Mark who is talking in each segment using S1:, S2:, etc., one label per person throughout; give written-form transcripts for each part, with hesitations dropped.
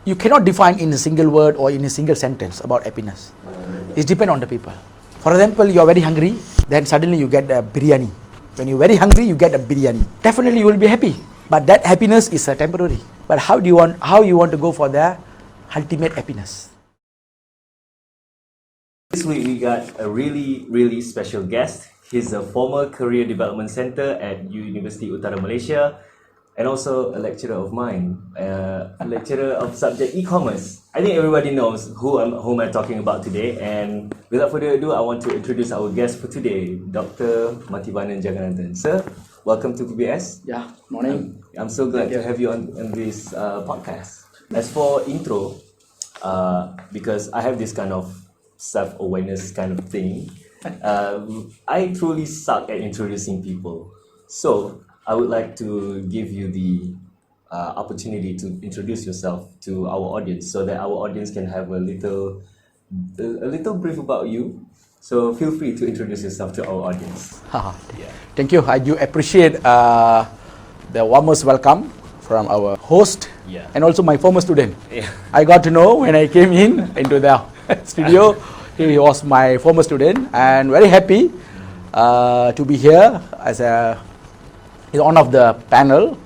S1: you cannot define in a single word or in a single sentence about happiness. It depends on the people. For example, you are very hungry, then suddenly you get a biryani. When you're very hungry, you get a biryani. Definitely you will be happy, but that happiness is temporary. But how you want to go for the ultimate happiness?
S2: This week we got a really special guest. He's a former Career Development Center at Universiti Utara, Malaysia, and also a lecturer of mine, a lecturer of subject e-commerce. I think everybody knows whom I'm talking about today, and without further ado, I want to introduce our guest for today, Dr. Mathivannan Jaganathan. Sir, welcome to PBS.
S1: Yeah, morning.
S2: I'm so glad to have you on this podcast. As for intro, because I have this kind of self-awareness kind of thing, I truly suck at introducing people. So I would like to give you the opportunity to introduce yourself to our audience, so that our audience can have a little brief about you. So feel free to introduce yourself to our audience.
S1: Thank you. I do appreciate the warmest welcome from our host and also my former student. I got to know when I came into the studio, he was my former student, and very happy to be here as one of the panel,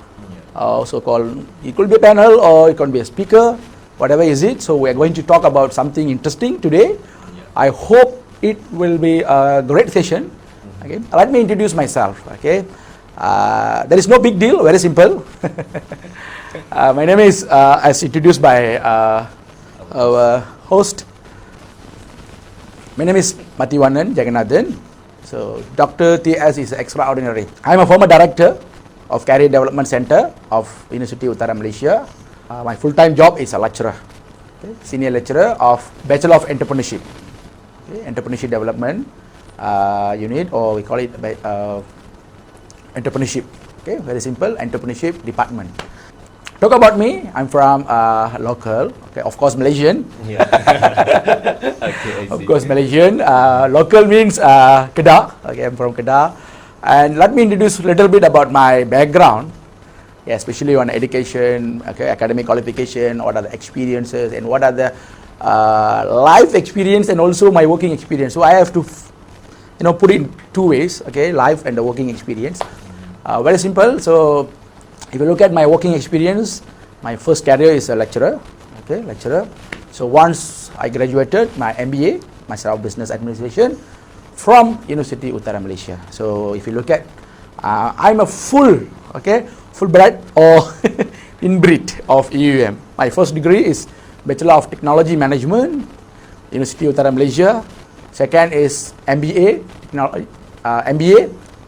S1: also called, it could be a panel or it could be a speaker, whatever is it. So we are going to talk about something interesting today. I hope it will be a great session. Okay, let me introduce myself. Okay, there is no big deal, very simple. My name is, as introduced by our host, my name is Mathivannan Jaganathan. So Dr. TS is extraordinary. I am a former director of Career Development Center of Universiti Utara, Malaysia. My full-time job is a lecturer, senior lecturer of Bachelor of Entrepreneurship, Entrepreneurship Development unit, or we call it entrepreneurship. Okay, very simple, entrepreneurship department. Talk about me. I'm from local. Okay, of course Malaysian. Of course Malaysian. Local means Kedah. Okay, I'm from Kedah. And let me introduce a little bit about my background, especially on education, academic qualification, what are the experiences, and what are the life experience, and also my working experience. So I have to, put it in two ways. Okay, life and the working experience. Very simple. So if you look at my working experience, my first career is a lecturer. Okay, lecturer. So once I graduated my MBA, Master of Business Administration, from Universiti Utara, Malaysia. So if you look at, I'm a full-bred or inbred of UUM. My first degree is Bachelor of Technology Management, Universiti Utara, Malaysia. Second is MBA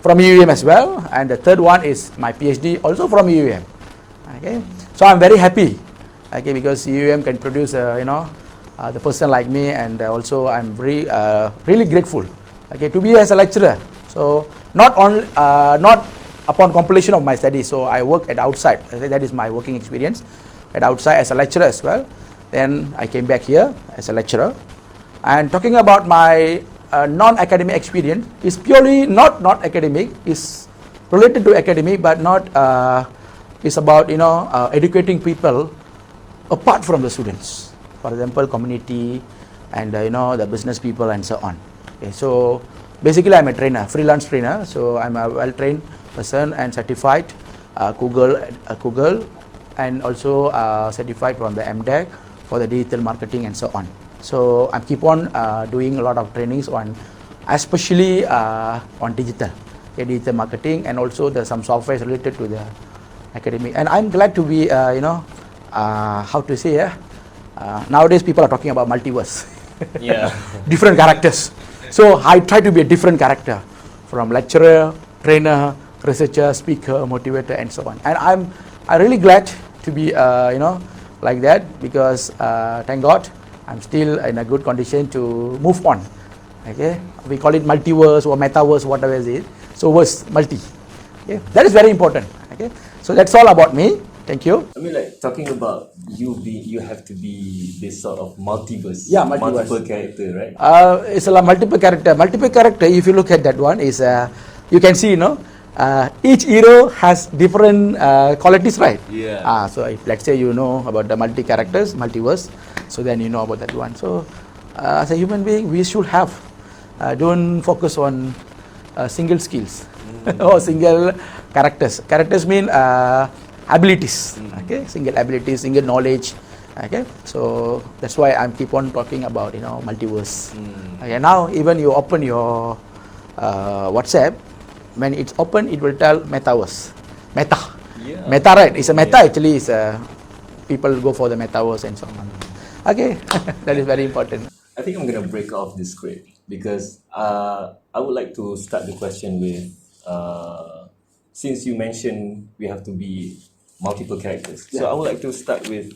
S1: from UUM as well, and the third one is my PhD also from UUM. Okay, so I'm very happy, because UUM can produce the person like me, and also I'm very really grateful, to be as a lecturer. So not upon completion of my studies, so I work at outside. That is my working experience at outside as a lecturer as well. Then I came back here as a lecturer, and talking about my non-academic experience is purely not academic, is related to academic, but not is about educating people apart from the students. For example, community and the business people and so on. Okay, so basically I'm a trainer, freelance trainer. So I'm a well-trained person and certified Google, and also certified from the MDEC for the digital marketing and so on. So I keep on doing a lot of trainings on, especially on digital marketing, and also there's some software related to the academic. And I'm glad to be, how to say, nowadays people are talking about multiverse, different characters. So I try to be a different character, from lecturer, trainer, researcher, speaker, motivator, and so on. And I'm really glad to be, like that, because thank God, I'm still in a good condition to move on. Okay, we call it multiverse or metaverse, whatever it is. So verse, multi. Okay, that is very important. Okay, so that's all about me. Thank you.
S2: I mean, like talking about you have to be this sort of multiverse.
S1: Yeah, multiverse.
S2: Multiple character, right?
S1: It's a multiple character. Multiple character. If you look at that one, is you can see, each hero has different qualities, right?
S2: Yeah.
S1: So if let's say you know about the multi-characters, multiverse, so then you know about that one. So as a human being, we should have, don't focus on single skills or single characters. Characters mean abilities, okay? Single abilities, single knowledge, okay? So that's why I keep on talking about, multiverse. Okay, now even you open your WhatsApp, when it's open, it will tell metaverse, meta, meta, right? It's a meta, actually. It's people go for the metaverse and so on. Okay, that is very important.
S2: I think I'm gonna break off this script because I would like to start the question with since you mentioned we have to be multiple characters. So I would like to start with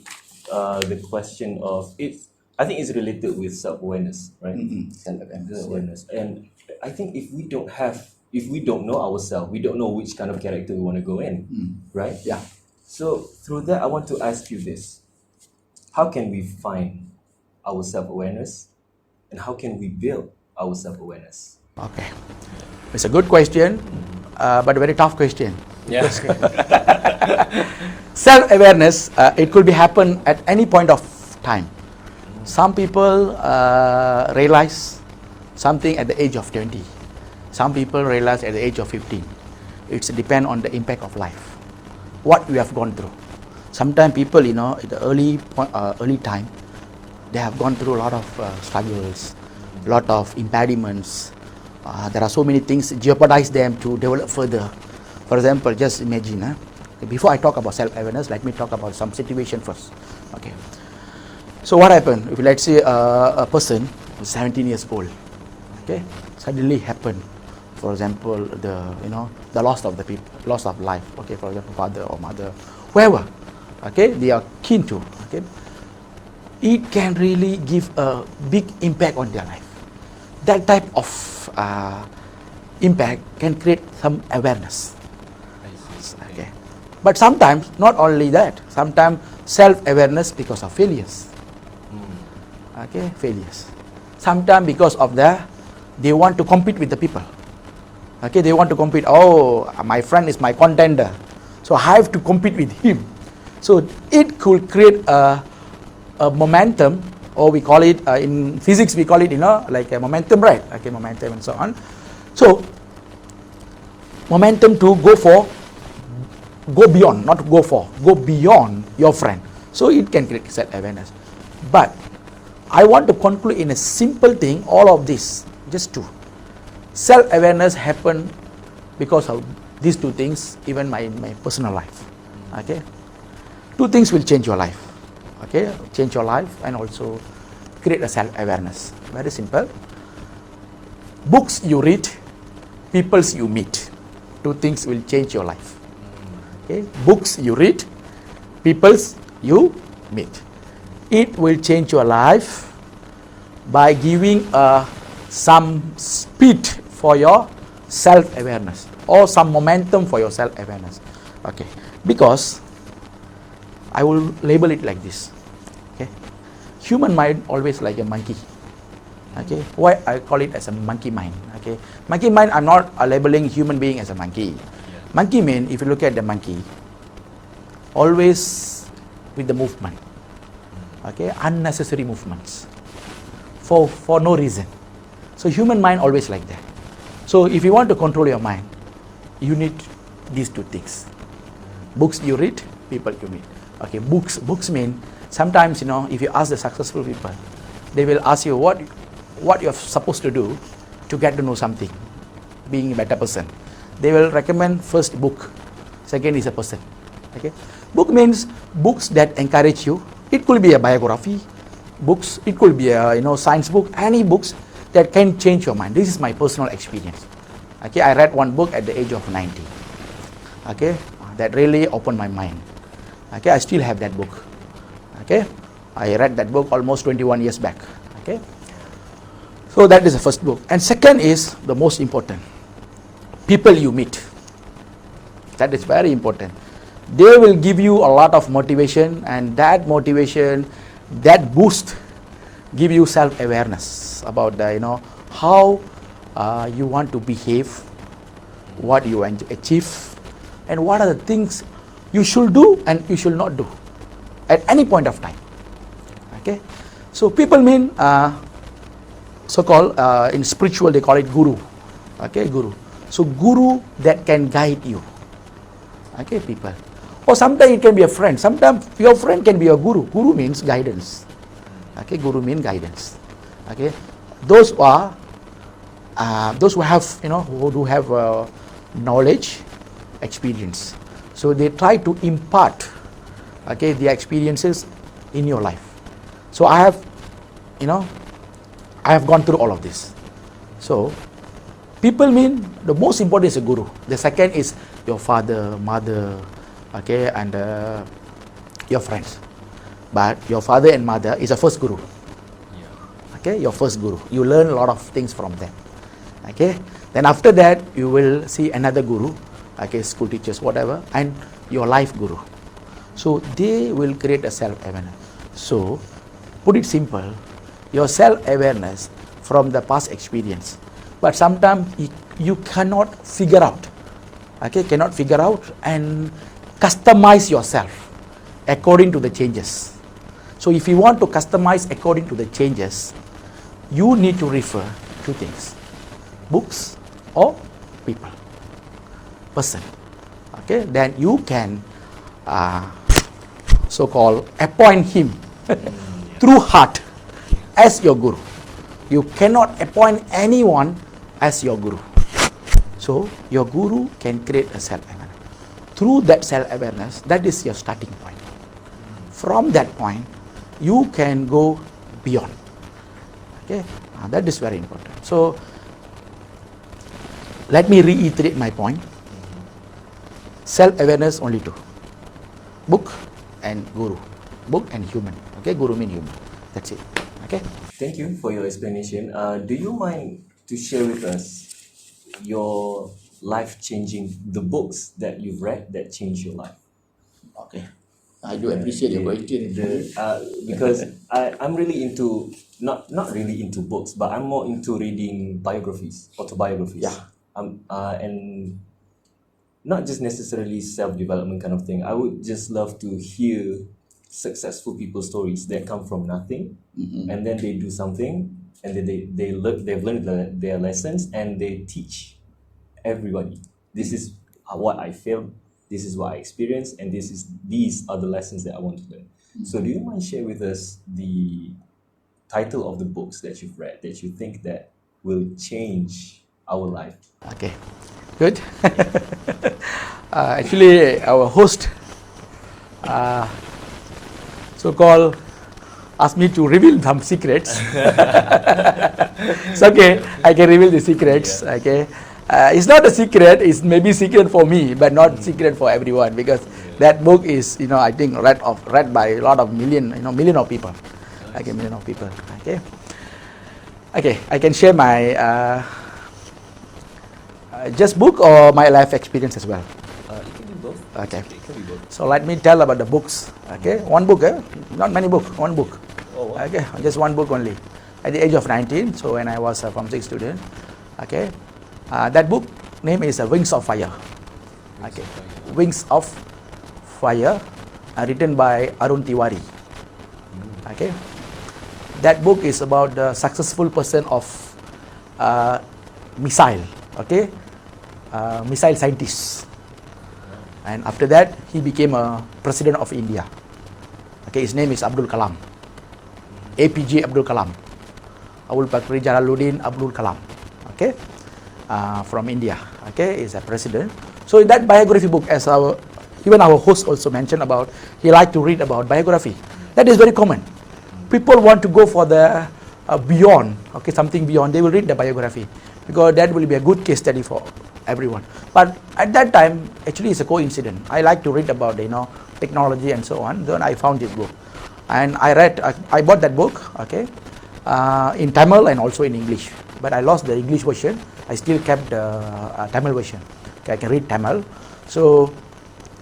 S2: the question of it's. I think it's related with self-awareness, right? Self-awareness, and I think if we don't know ourselves, we don't know which kind of character we want to go in, right?
S1: Yeah.
S2: So through that, I want to ask you this: how can we find our self-awareness, and how can we build our self-awareness?
S1: Okay, it's a good question, but a very tough question.
S2: Yeah.
S1: Self-awareness, it could be happen at any point of time. Some people realize something at the age of 20. Some people realize at the age of 15. It's depend on the impact of life, what we have gone through. Sometimes people, at the early time, they have gone through a lot of struggles, a lot of impediments. There are so many things jeopardize them to develop further. For example, just imagine, before I talk about self-awareness, let me talk about some situation first. Okay. So what happened? If let's say a person who's 17 years old, okay, suddenly happened, for example, the loss of the people, loss of life, okay, for example, father or mother, whoever, okay, they are keen to, okay, it can really give a big impact on their life. That type of impact can create some awareness. Okay. But sometimes, not only that, sometimes self-awareness because of failures. Okay, failures. Sometimes because of they want to compete with the people. Okay, they want to compete. Oh, my friend is my contender, so I have to compete with him. So it could create a momentum, or we call it in physics, we call it like a momentum, right? Okay, momentum and so on. So momentum to go beyond, not go for, go beyond your friend. So it can create self-awareness. But I want to conclude in a simple thing, all of this, just two. Self-awareness happen because of these two things, even my personal life. Okay, two things will change your life. Okay, change your life and also create a self-awareness. Very simple. Books you read, peoples you meet. Two things will change your life. Okay, books you read, peoples you meet. It will change your life by giving some speed for your self-awareness or some momentum for your self-awareness. Okay, because I will label it like this. Okay, human mind always like a monkey. Okay, why I call it as a monkey mind? Okay, monkey mind, I'm not labeling human being as a monkey. Monkey mean, if you look at the monkey, always with the movement. Okay, unnecessary movements for no reason. So human mind always like that. So if you want to control your mind, you need these two things. Books you read, people you meet. Okay, books mean sometimes if you ask the successful people, they will ask you what you're supposed to do to get to know something, being a better person. They will recommend first book, second is a person. Okay, book means books that encourage you. It could be a biography books, it could be a science book, any books that can change your mind. This is my personal experience. Okay, I read one book at the age of 90. Okay, that really opened my mind. Okay, I still have that book. Okay, I read that book almost 21 years back. Okay, so that is the first book. And second is the most important. People you meet. That is very important. They will give you a lot of motivation, and that motivation, that boost, give you self-awareness about the how you want to behave, what you want to achieve, and what are the things you should do and you should not do at any point of time. Okay, so people mean so-called in spiritual they call it guru. Okay, guru. So guru that can guide you. Okay, people. Or sometimes it can be a friend. Sometimes your friend can be your guru. Guru means guidance. Okay, guru means guidance. Okay, those who have who do have knowledge, experience. So they try to impart the experiences in your life. So I have gone through all of this. So people mean the most important is a guru. The second is your father, mother, and your friends. But your father and mother is a first guru. Okay, your first guru. You learn a lot of things from them. Okay, then after that you will see another guru, school teachers, whatever, and your life guru. So they will create a self-awareness. So put it simple, your self-awareness from the past experience. But sometimes you cannot figure out, and customize yourself according to the changes. So if you want to customize according to the changes, you need to refer two things: books or people, person. Okay, then you can so-called appoint him through heart as your guru. You cannot appoint anyone as your guru. So your guru can create a self-awareness. Through that self-awareness, that is your starting point. From that point, you can go beyond. Okay, that is very important. So let me reiterate my point. Self-awareness only two: book and guru. Book and human. Okay, guru means human. That's it. Okay.
S2: Thank you for your explanation. Do you mind to share with us your the books that you've read that changed your life?
S1: Okay. I do appreciate your question.
S2: Because I'm really into, not really into books, but I'm more into reading biographies, autobiographies.
S1: Yeah.
S2: And not just necessarily self-development kind of thing. I would just love to hear successful people's stories that come from nothing, and then they do something, and then they've learned their lessons, and they teach everybody. This is what I failed. This is what I experienced, and these are the lessons that I want to learn. So, do you mind share with us the title of the books that you've read that you think that will change our life?
S1: Okay, good. Actually, our host, so-called, asked me to reveal some secrets. It's okay, I can reveal the secrets. Yeah. Okay, it's not a secret. It's maybe secret for me, but not secret for everyone, because that book is, I think read by a lot of million of people. Okay, million of people. Okay, I can share my just book or my life experience as well.
S2: It can be both.
S1: Okay.
S2: It can be both.
S1: So let me tell about the books. Okay, one book, not many books, one book.
S2: Oh, wow.
S1: Okay, just one book only. At the age of 19, so when I was a Form 6 student, okay, that book name is Wings of Fire. Okay, Wings of Fire, written by Arun Tiwari. Okay, that book is about the successful person of missile. Okay, missile scientist. And after that, he became a president of India. Okay, his name is Abdul Kalam. APJ Abdul Kalam. Abdul Bakri Jalaluddin Abdul Kalam. Okay, from India. Okay, is a president. So in that biography book, as even our host also mentioned about, he liked to read about biography. That is very common. People want to go for the beyond. Okay, something beyond. They will read the biography because that will be a good case study for everyone. But at that time, actually, it's a coincidence. I like to read about technology and so on. Then I found this book, and I bought that book. Okay, in Tamil and also in English. But I lost the English version. I still kept the Tamil version. Okay, I can read Tamil. So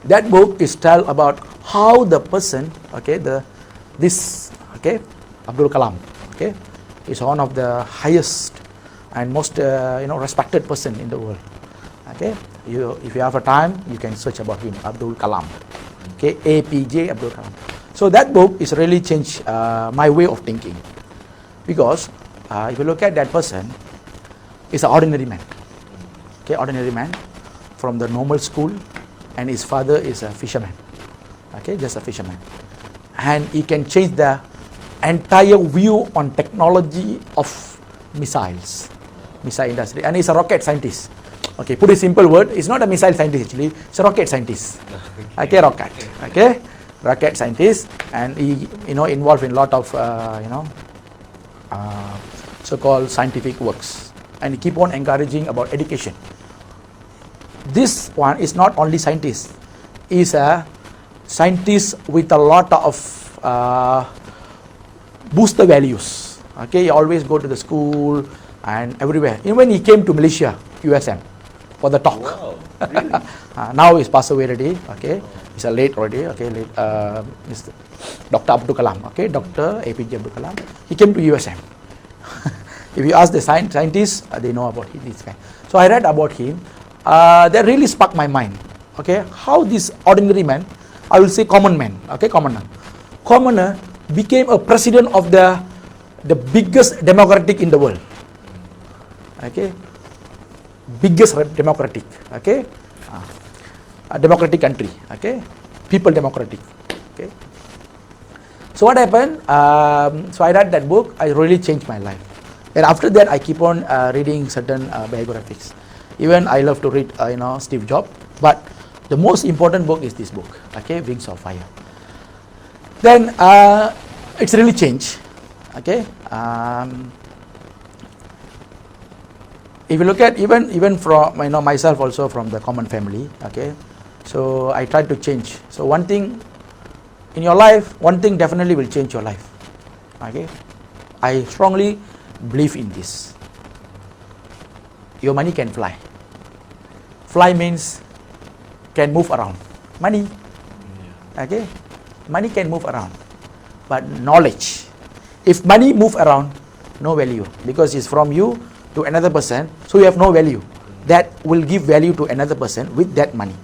S1: that book is tell about how the person, Abdul Kalam, is one of the highest and most respected person in the world. Okay, if you have a time, you can search about him, Abdul Kalam. Okay, APJ Abdul Kalam. So that book is really changed my way of thinking, because if you look at that person, he's an ordinary man. Okay, ordinary man from the normal school, and his father is a fisherman. Okay, just a fisherman, and he can change the entire view on technology of missile industry, and he's a rocket scientist. Okay, put a simple word, he's not a missile scientist actually, it's a rocket scientist. Okay, rocket scientist, and he involved in a lot of so-called scientific works, and he keep on encouraging about education. This one is not only scientist, he's a scientist with a lot of booster values. Okay, he always go to the school and everywhere. Even when he came to Malaysia, USM, for the talk.
S2: Wow, really?
S1: Now he's passed away already. Okay, he's late already. Okay, late. Mr. Dr. Abdul Kalam. Okay, Dr. APJ Abdul Kalam. He came to USM. If you ask the scientists, they know about him. This guy. So I read about him. That really sparked my mind. Okay, how this ordinary man, I will say common man. Okay, commoner became a president of the biggest democratic in the world. Okay, biggest democratic. Okay, a democratic country. Okay, people democratic. Okay. So what happened? So I read that book. I really changed my life. And after that, I keep on reading certain biographies. Even I love to read, Steve Jobs. But the most important book is this book. Okay, Wings of Fire. Then it's really changed. Okay. If you look at even from myself also from the common family. Okay. So I try to change. So one thing in your life, one thing definitely will change your life. Okay. I strongly believe in this. Your money can fly. Fly means can move around. Money. Okay. Money can move around. But knowledge, if money move around, no value, because it's from you to another person, so you have no value. That will give value to another person with that money.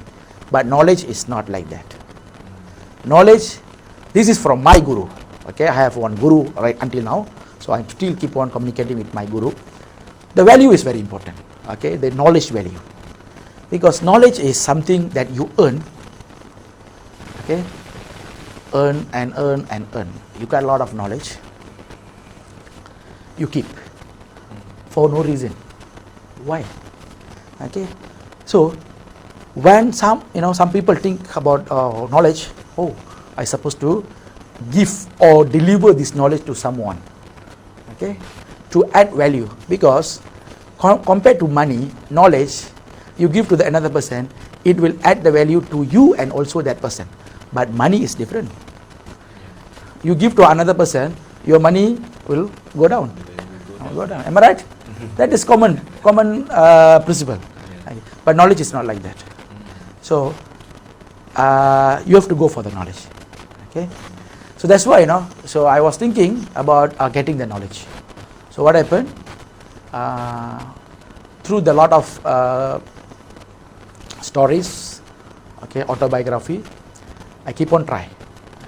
S1: But knowledge is not like that. Knowledge, this is from my guru. Okay, I have one guru right until now, so I still keep on communicating with my guru. The value is very important. Okay, the knowledge value, because knowledge is something that you earn. Okay, earn and earn and earn. You got a lot of knowledge. You keep for no reason. Why? Okay, so when some people think about knowledge, oh, I supposed to give or deliver this knowledge to someone. Okay, to add value, because compared to money, knowledge you give to the another person, it will add the value to you and also that person. But money is different. You give to another person, your money will go down. Go down. Am I right? That is common principle. Okay. But knowledge is not like that. So you have to go for the knowledge. Okay. So that's why So I was thinking about getting the knowledge. So what happened? Through the lot of stories, okay, autobiography, I keep on try.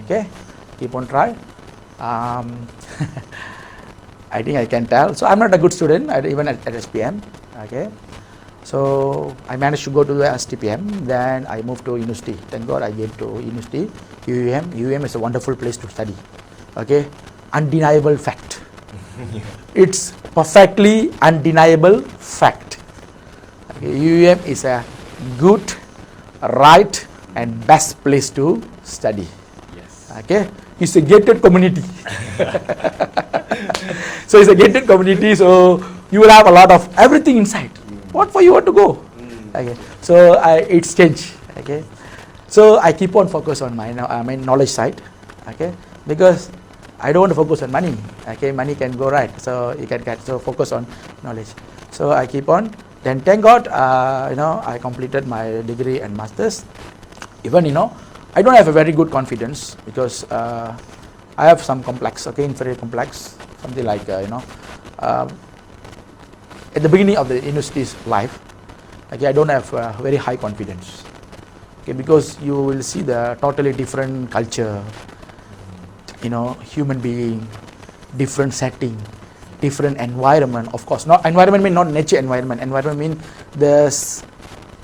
S1: Okay, keep on try. I think I can tell. So I'm not a good student, even at SPM. Okay, so I managed to go to the STPM. Then I moved to Universiti. Thank God I came to Universiti. UUM is a wonderful place to study. Okay, undeniable fact. It's perfectly undeniable fact. Okay, UUM is a good, right, and best place to study.
S2: Yes.
S1: Okay, it's a gated community. So it's a gated community. So you will have a lot of everything inside. What for you want to go? Okay, so it's changed. Okay, so I keep on focus on my knowledge side. Okay, because I don't want to focus on money. Okay, money can go right, so you can get focus on knowledge. So I keep on. Then thank God, I completed my degree and masters. Even I don't have a very good confidence, because I have some complex. Okay, inferior complex, something like at the beginning of the university's life. Okay, I don't have very high confidence. Okay, because you will see the totally different culture, human being, different setting, different environment. Of course, not environment mean not nature environment. Environment mean the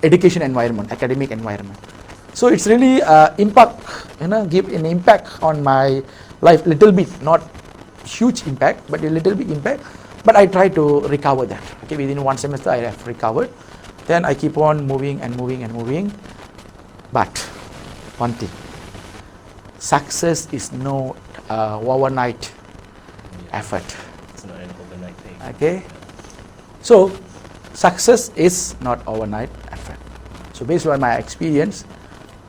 S1: education environment, academic environment. So it's really impact, give an impact on my life little bit, not huge impact, but a little bit impact. But I try to recover that. Okay, within 1 semester I have recovered. Then I keep on moving and moving and moving. But one thing, success is no overnight effort.
S2: It's not an overnight thing.
S1: Okay, so success is not overnight effort. So based on my experience,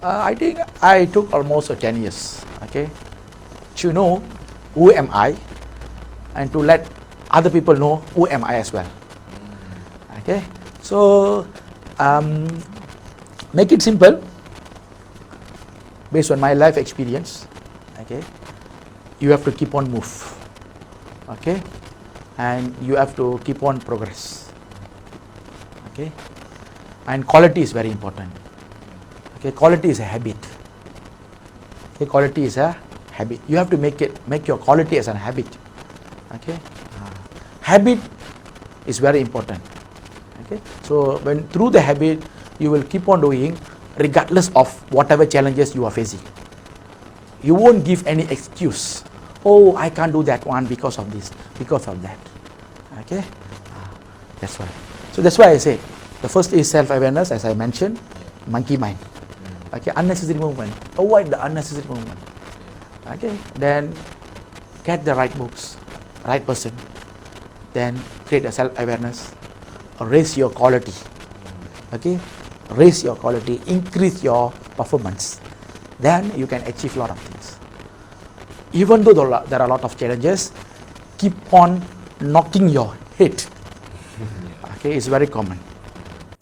S1: I think I took almost 10 years. Okay, to know who am I, and to let other people know who am I as well. Okay, so make it simple. Based on my life experience, okay, you have to keep on move, okay, and you have to keep on progress, okay, and quality is very important. Okay, quality is a habit. Okay, quality is a habit. You have to make your quality as a habit. Okay, habit is very important. Okay, so when through the habit you will keep on doing, regardless of whatever challenges you are facing. You won't give any excuse. Oh, I can't do that one because of this, because of that. Okay, that's why. So that's why I say the first is self-awareness, as I mentioned, monkey mind. Okay, unnecessary movement. Avoid the unnecessary movement. Okay, then get the right books, right person. Then create a self-awareness, raise your quality. Okay, raise your quality, increase your performance. Then you can achieve a lot of things. Even though there are a lot of challenges, keep on knocking your head. Okay, it's very common.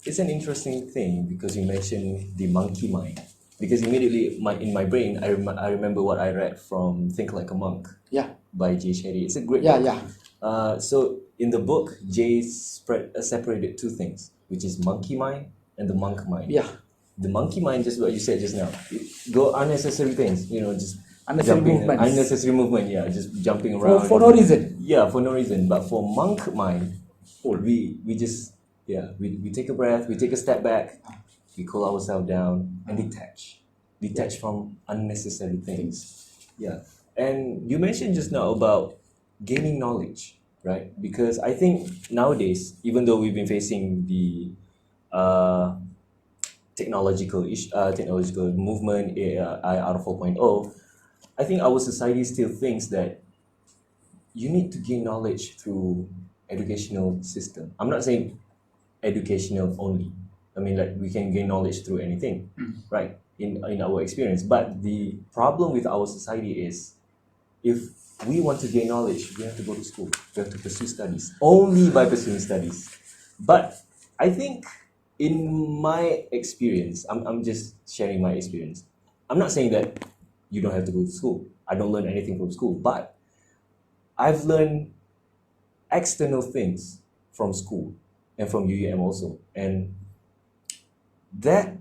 S2: It's an interesting thing because you mentioned the monkey mind. Because immediately in my brain, I remember what I read from Think Like a Monk.
S1: Yeah.
S2: By Shetty. It's a great book. Yeah. So in the book, Jay separated two things, which is monkey mind and the monk mind.
S1: Yeah.
S2: The monkey mind, just what you said just now, go unnecessary things, just
S1: Unnecessary movements.
S2: unnecessary movement, yeah, just jumping around
S1: For no reason.
S2: Yeah, for no reason. But for monk mind, we just we take a breath, we take a step back, we cool ourselves down and detach from unnecessary things. Yeah. And you mentioned just now about gaining knowledge, right? Because I think nowadays, even though we've been facing the technological movement, AI 4.0, I think our society still thinks that you need to gain knowledge through educational system. I'm not saying educational only. I mean, like, we can gain knowledge through anything, right? In our experience. But the problem with our society is, if we want to gain knowledge, we have to go to school. We have to pursue studies. Only by pursuing studies. But I think in my experience, I'm just sharing my experience. I'm not saying that you don't have to go to school. I don't learn anything from school. But I've learned external things from school and from UUM also. And that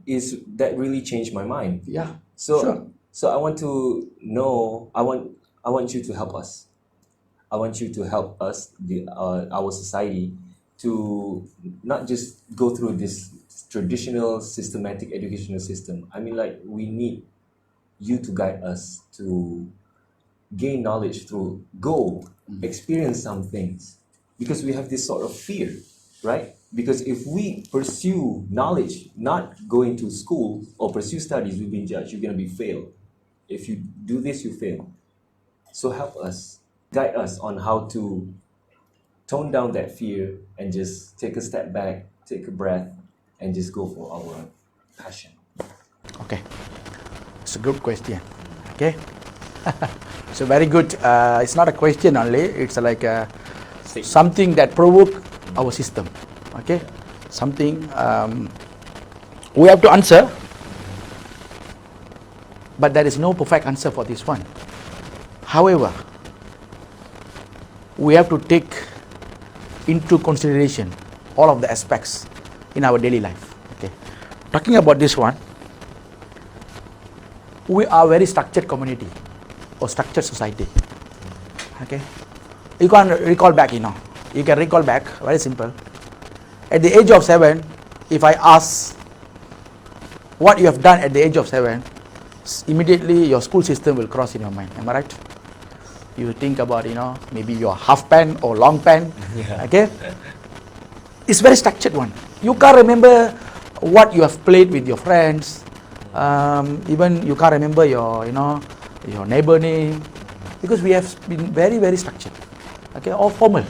S2: really changed my mind.
S1: Yeah.
S2: So I want to know, I want you to help us. I want you to help us, our society, to not just go through this traditional systematic educational system. I mean, like, we need you to guide us to gain knowledge through experience some things, because we have this sort of fear, right? Because if we pursue knowledge, not going to school or pursue studies, we've been judged. You're going to be failed. If you do this, you fail. So help us, guide us on how to tone down that fear and just take a step back, take a breath, and just go for our passion.
S1: Okay, it's a good question. Okay, so very good. It's not a question only. It's like something that provoke our system. Okay, something we have to answer, but there is no perfect answer for this one. However, we have to take into consideration all of the aspects in our daily life. Okay. Talking about this one, we are very structured community or structured society. Okay. You can recall back, you can recall back, very simple. At the age of 7, if I ask what you have done at the age of 7, immediately your school system will cross in your mind. Am I right? You think about, maybe your half pant or long pant.
S2: Yeah.
S1: Okay. It's very structured one. You can't remember what you have played with your friends. Even you can't remember your, your neighbor name, because we have been very, very structured. Okay, or formal.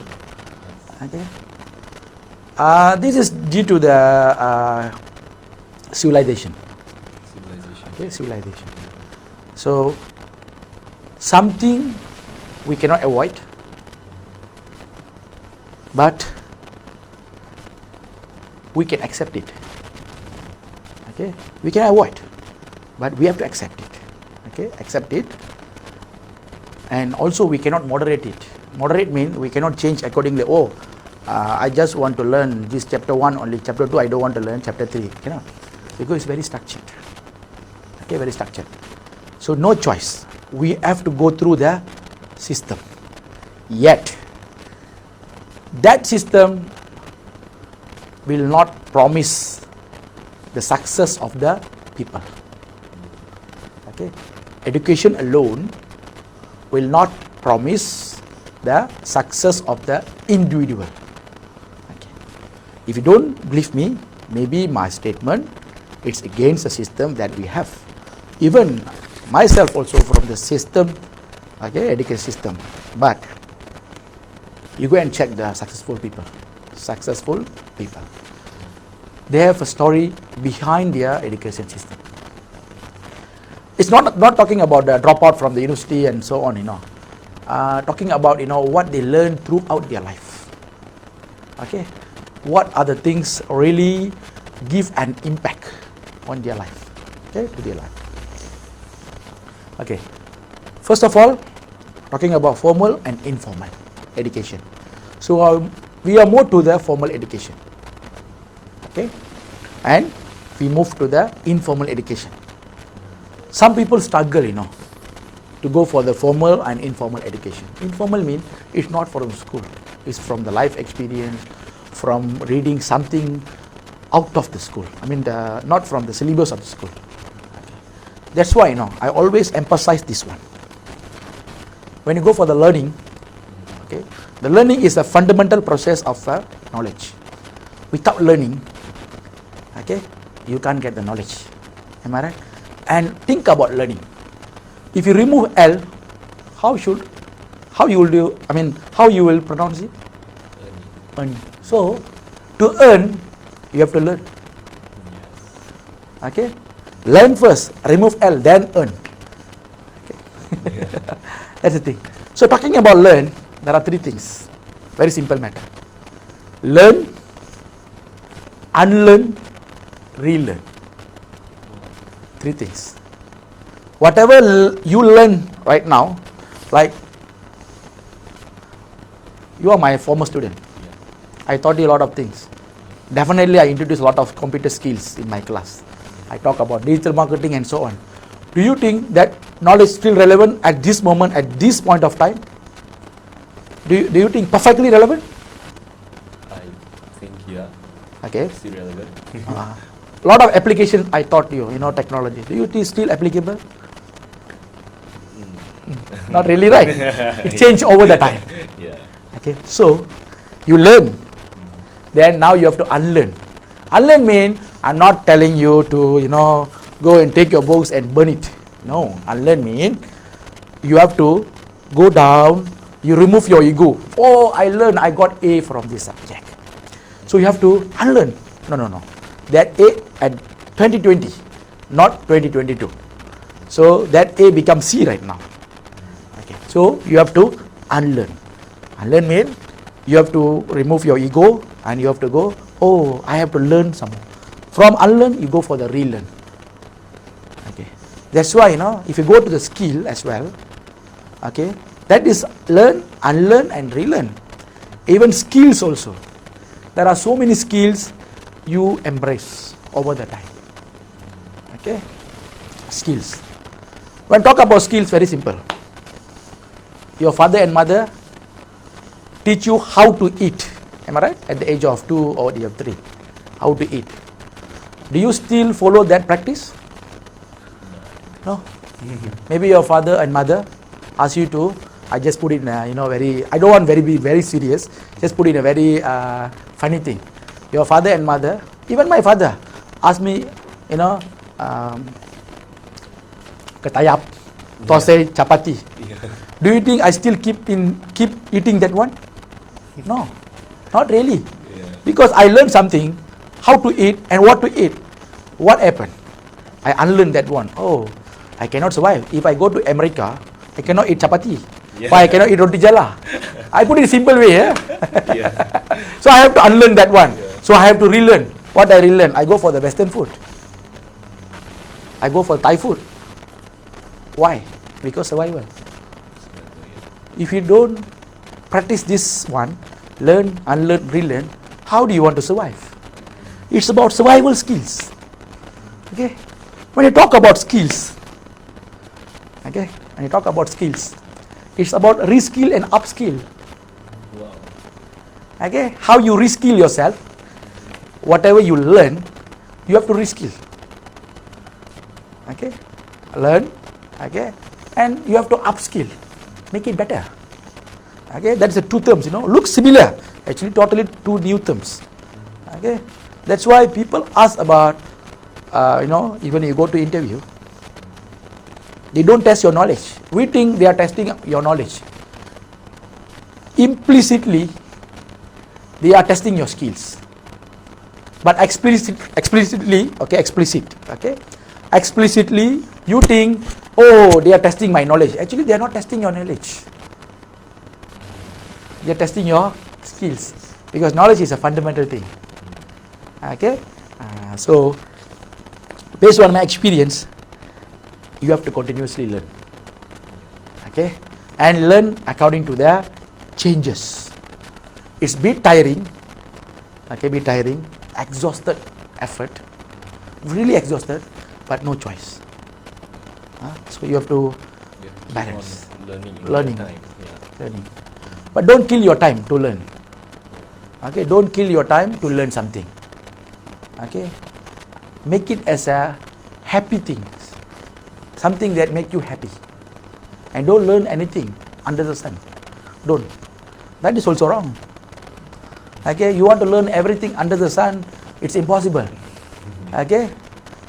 S1: Okay. This is due to the civilization. Okay, civilization. So something we cannot avoid, but we can accept it. Okay, we can avoid, but we have to accept it. Okay, accept it, and also we cannot moderate it. Moderate means we cannot change accordingly. Oh, I just want to learn this chapter 1 only. Chapter 2 I don't want to learn. Chapter 3, because it's very structured. Okay, very structured. So no choice. We have to go through the system. Yet, that system will not promise the success of the people. Okay, education alone will not promise the success of the individual. Okay. If you don't believe me, maybe my statement, it's against the system that we have. Even myself also from the system, okay, education system. But you go and check the successful people. Successful people. They have a story behind their education system. It's not talking about the dropout from the university and so on, talking about, what they learn throughout their life. Okay. What are the things really give an impact on their life, okay, to their life. Okay. First of all, talking about formal and informal education. So we are more to the formal education. Okay. And we move to the informal education. Some people struggle, to go for the formal and informal education. Informal means it's not from school. It's from the life experience, from reading something out of the school. I mean, not from the syllabus of the school. Okay. That's why, I always emphasize this one. When you go for the learning, okay, the learning is a fundamental process of knowledge. Without learning, okay, you can't get the knowledge. Am I right? And think about learning. If you remove L, how you will pronounce it? Earn. So, to earn, you have to learn. Okay? Learn first, remove L, then earn. Okay. That's the thing. So, talking about learn, there are 3 things. Very simple matter. Learn, unlearn, relearn. 3 things. Whatever you learn right now, like you are my former student. I taught you a lot of things. Definitely I introduced a lot of computer skills in my class. I talk about digital marketing and so on. Do you think that knowledge is still relevant at this moment, at this point of time? Do you think perfectly relevant?
S2: I think, yeah.
S1: Okay.
S2: Still relevant.
S1: Lot of applications I taught you, technology. Do you think still applicable? Not really, right? It changed over the time.
S2: Yeah.
S1: Okay, so you learn, then now you have to unlearn. Unlearn means I'm not telling you to, go and take your books and burn it. No, unlearn means you have to go down, you remove your ego. Oh, I learned, I got A from this subject. So you have to unlearn. No. That A at 2020, not 2022. So that A becomes C right now. Okay. So you have to unlearn. Unlearn means you have to remove your ego and you have to go, oh, I have to learn some more. From unlearn, you go for the relearn. Okay. That's why, if you go to the skill as well, okay, that is learn, unlearn and relearn. Even skills also. There are so many skills you embrace. over the time. Okay, skills. When talk about skills, very simple. Your father and mother teach you how to eat. Am I right? At the age of 2 or the age of 3, how to eat. Do you still follow that practice? No. Maybe your father and mother ask you to. I just put it in a, very. I don't want be very serious. Just put it in a very funny thing. Your father and mother, even my father, asked me, ketayap, tosai, chapati. Do you think I still keep eating that one? No, not really. Because I learned something, how to eat and what to eat. What happened? I unlearned that one. Oh, I cannot survive. If I go to America, I cannot eat chapati. Why I cannot eat roti jala? I put it in a simple way. So I have to unlearn that one. So I have to relearn. What I relearn? I go for the Western food. I go for Thai food. Why? Because survival. If you don't practice this one, learn, unlearn, relearn, how do you want to survive? It's about survival skills. Okay? When you talk about skills, it's about reskill and upskill. Okay? How you reskill yourself, whatever you learn, you have to reskill. Okay? Learn, okay? And you have to upskill, make it better. Okay? That's the two terms, look similar, actually totally two new terms. Okay? That's why people ask about, even you go to interview, they don't test your knowledge. We think they are testing your knowledge. Implicitly, they are testing your skills. But explicitly, you think, oh, they are testing my knowledge. Actually, they are not testing your knowledge. They are testing your skills. Because knowledge is a fundamental thing. Okay? So, based on my experience, you have to continuously learn. Okay? And learn according to their changes. It's bit tiring. Okay, bit tiring. Exhausted effort. Really exhausted, but no choice. So you have to balance. Learning. But don't kill your time to learn. Okay, don't kill your time to learn something. Okay? Make it as a happy thing. Something that make you happy. And don't learn anything under the sun. Don't. That is also wrong. Okay, you want to learn everything under the sun, it's impossible. Okay,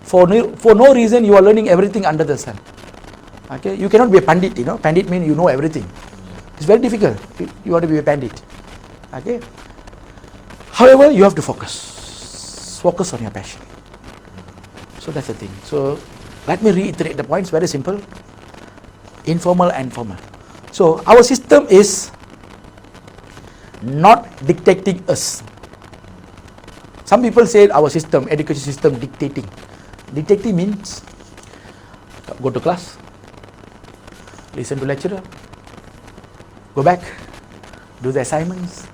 S1: for no reason you are learning everything under the sun. Okay, you cannot be a pandit. Pandit means you know everything. It's very difficult. You want to be a pandit. Okay. However, you have to focus on your passion. So that's the thing. So let me reiterate the points. Very simple. Informal and formal. So our system is not dictating us. Some people say our system, education system, dictating. Dictating means go to class, listen to lecturer, go back, do the assignments,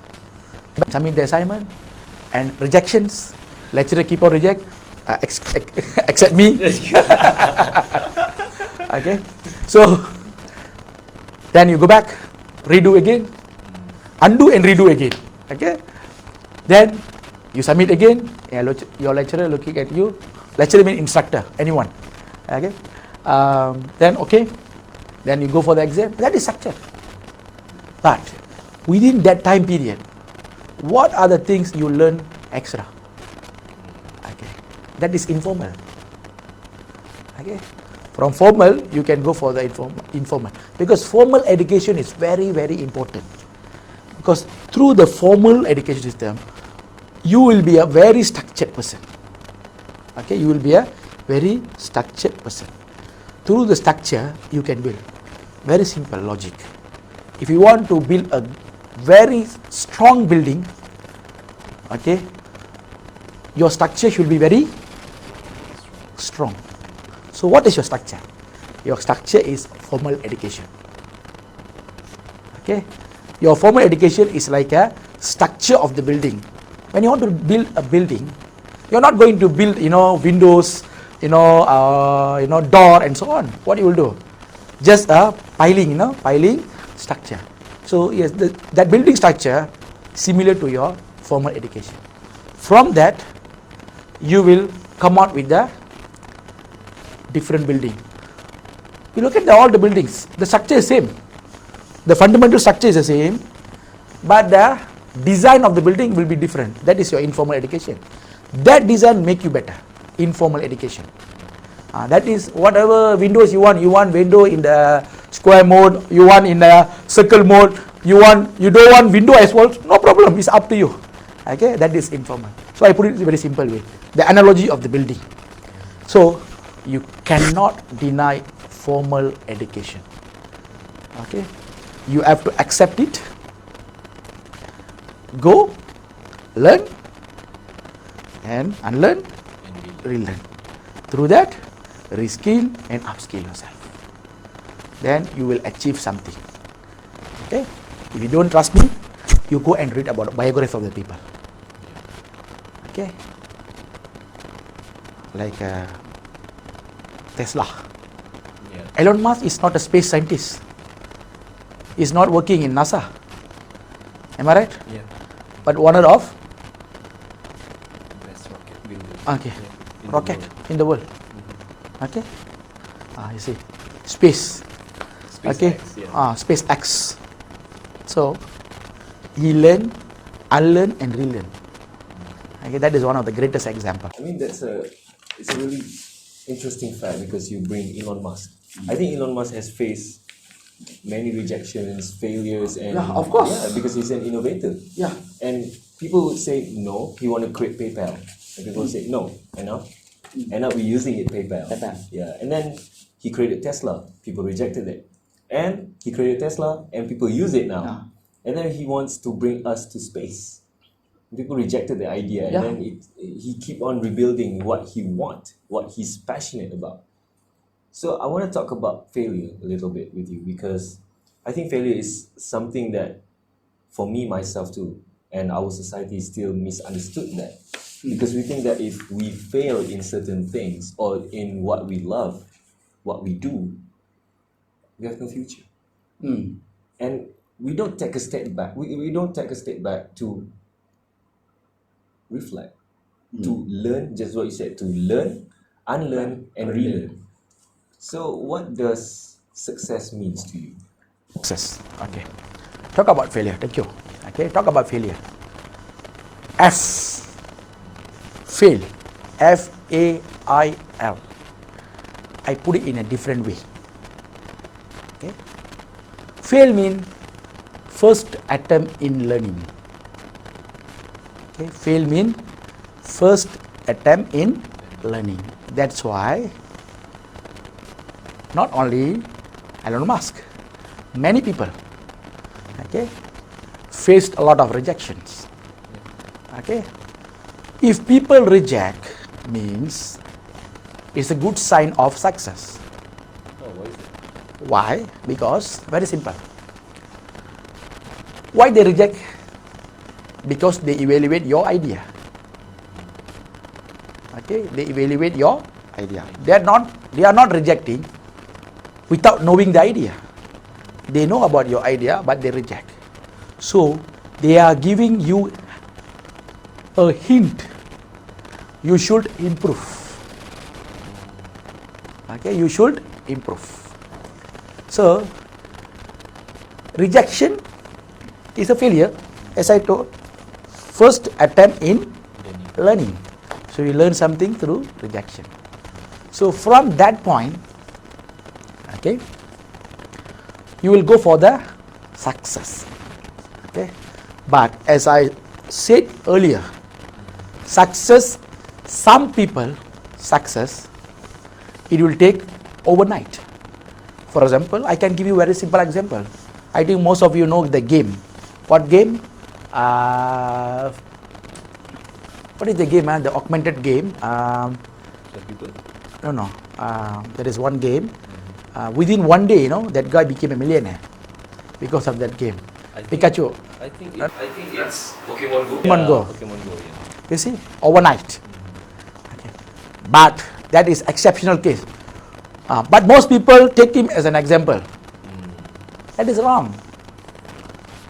S1: submit the assignment, and rejections. Lecturer keep on reject, except me. Okay, so then you go back, redo again, undo and redo again. Okay, then you submit again. Your lecturer looking at you. Lecturer means instructor, anyone. Okay, then you go for the exam. That is structure. But within that time period, what are the things you learn extra? Okay, that is informal. Okay, from formal you can go for the informal, because formal education is very, very important. Because through the formal education system, you will be a very structured person. Okay, you will be a very structured person. Through the structure, you can build. Very simple logic. If you want to build a very strong building, okay, your structure should be very strong. So what is your structure? Your structure is formal education. Okay, your formal education is like a structure of the building. When you want to build a building, You're not going to build, windows, door and so on. What you will do? Just a piling structure. So yes, that building structure similar to your formal education. From that, you will come out with the different building. You look at all the buildings, the structure is same. The fundamental structure is the same, but the design of the building will be different. That is your informal education. That design make you better. Informal education. That is whatever windows you want. You want window in the square mode. You want in the circle mode. You don't want window as well. No problem. It's up to you. Okay, that is informal. So I put it in a very simple way. The analogy of the building. So you cannot deny formal education. Okay, you have to accept it. Go, learn, and unlearn, relearn. Through that, reskill and upskill yourself. Then you will achieve something. Okay? If you don't trust me, you go and read about biography of the people. Okay? Like Tesla. Yeah. Elon Musk is not a space scientist. He's not working in NASA. Am I right?
S2: Yeah.
S1: But owner of
S2: best rocket builder.
S1: Okay. Yeah. Rocket in the world. Mm-hmm. Okay. You see, space. Okay.
S2: X, yeah.
S1: SpaceX. So he learn, unlearn, and relearn. Okay, that is one of the greatest example.
S2: I mean, it's a really interesting fact because you bring Elon Musk. I think Elon Musk has faced many rejections, failures, and
S1: yeah, of course,
S2: yeah, because he's an innovator.
S1: Yeah,
S2: and people would say no, he want to create PayPal, and people would say no, end up we're using it PayPal. Yeah, and then he created Tesla. People rejected it, and he created Tesla, and people use it now. Yeah. And then he wants to bring us to space. People rejected the idea, and then he keep on rebuilding what he wants, what he's passionate about. So I want to talk about failure a little bit with you because I think failure is something that, for me, myself too, and our society still misunderstood that. Because we think that if we fail in certain things or in what we love, what we do, we have no future. And we don't take a step back. We don't take a step back to reflect, to learn, just what you said, to learn, unlearn, and relearn. So what does success means to you?
S1: Success. Okay. Talk about failure. Thank you. Okay. Talk about failure. Fail. F-A-I-L. I put it in a different way. Okay. Fail means first attempt in learning. Okay. Fail means first attempt in learning. That's why not only Elon Musk, many people, okay, faced a lot of rejections. Okay, if people reject, means it's a good sign of success.
S2: Oh, why is it?
S1: Why? Because very simple. Why they reject? Because they evaluate your idea. Okay, they evaluate your idea. They are not rejecting without knowing the idea. They know about your idea, but they reject. So they are giving you a hint. You should improve. Okay, you should improve. So rejection is a failure, as I told. First attempt in learning. So you learn something through rejection. So from that point, okay, you will go for the success. Okay, but as I said earlier, success, some people success, it will take overnight. For example, I can give you a very simple example. I think most of you know the game. What game? What is the game? The augmented game. No. There is one game. Within one day, that guy became a millionaire because of that game. Pikachu.
S2: I think it's Pokemon Go.
S1: Pokemon Go.
S2: Pokemon Go. Yeah.
S1: You see, overnight. But that is exceptional case. But most people take him as an example. That is wrong.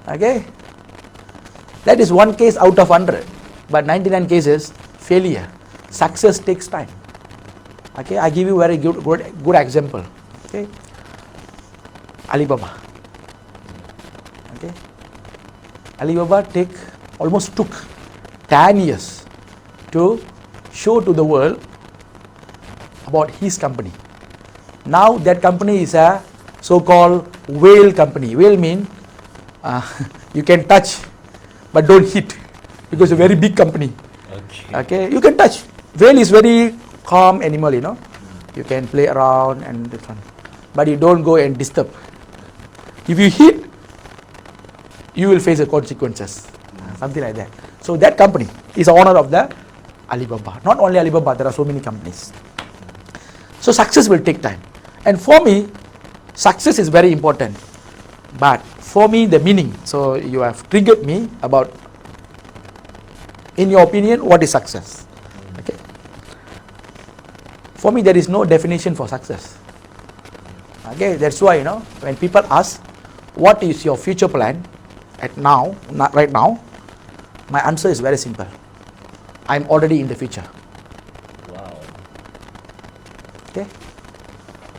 S1: Okay? That is one case out of 100. But 99 cases, failure. Success takes time. Okay? I give you very good example. Okay? Alibaba. Okay? Alibaba almost took 10 years to show to the world about his company. Now that company is a so-called whale company. Whale mean you can touch but don't hit, because a very big company. Okay, you can touch. Whale is very calm animal, you know. You can play around and different, but you don't go and disturb. If you hit, you will face the consequences. Something like that. So that company is the owner of the Alibaba. Not only Alibaba, there are so many companies. So success will take time. And for me, success is very important. But for me, the meaning, so you have triggered me about, in your opinion, what is success? Okay. For me, there is no definition for success. Okay, that's why, you know, when people ask, what is your future plan right now, my answer is very simple. I'm already in the future.
S2: Wow.
S1: Okay.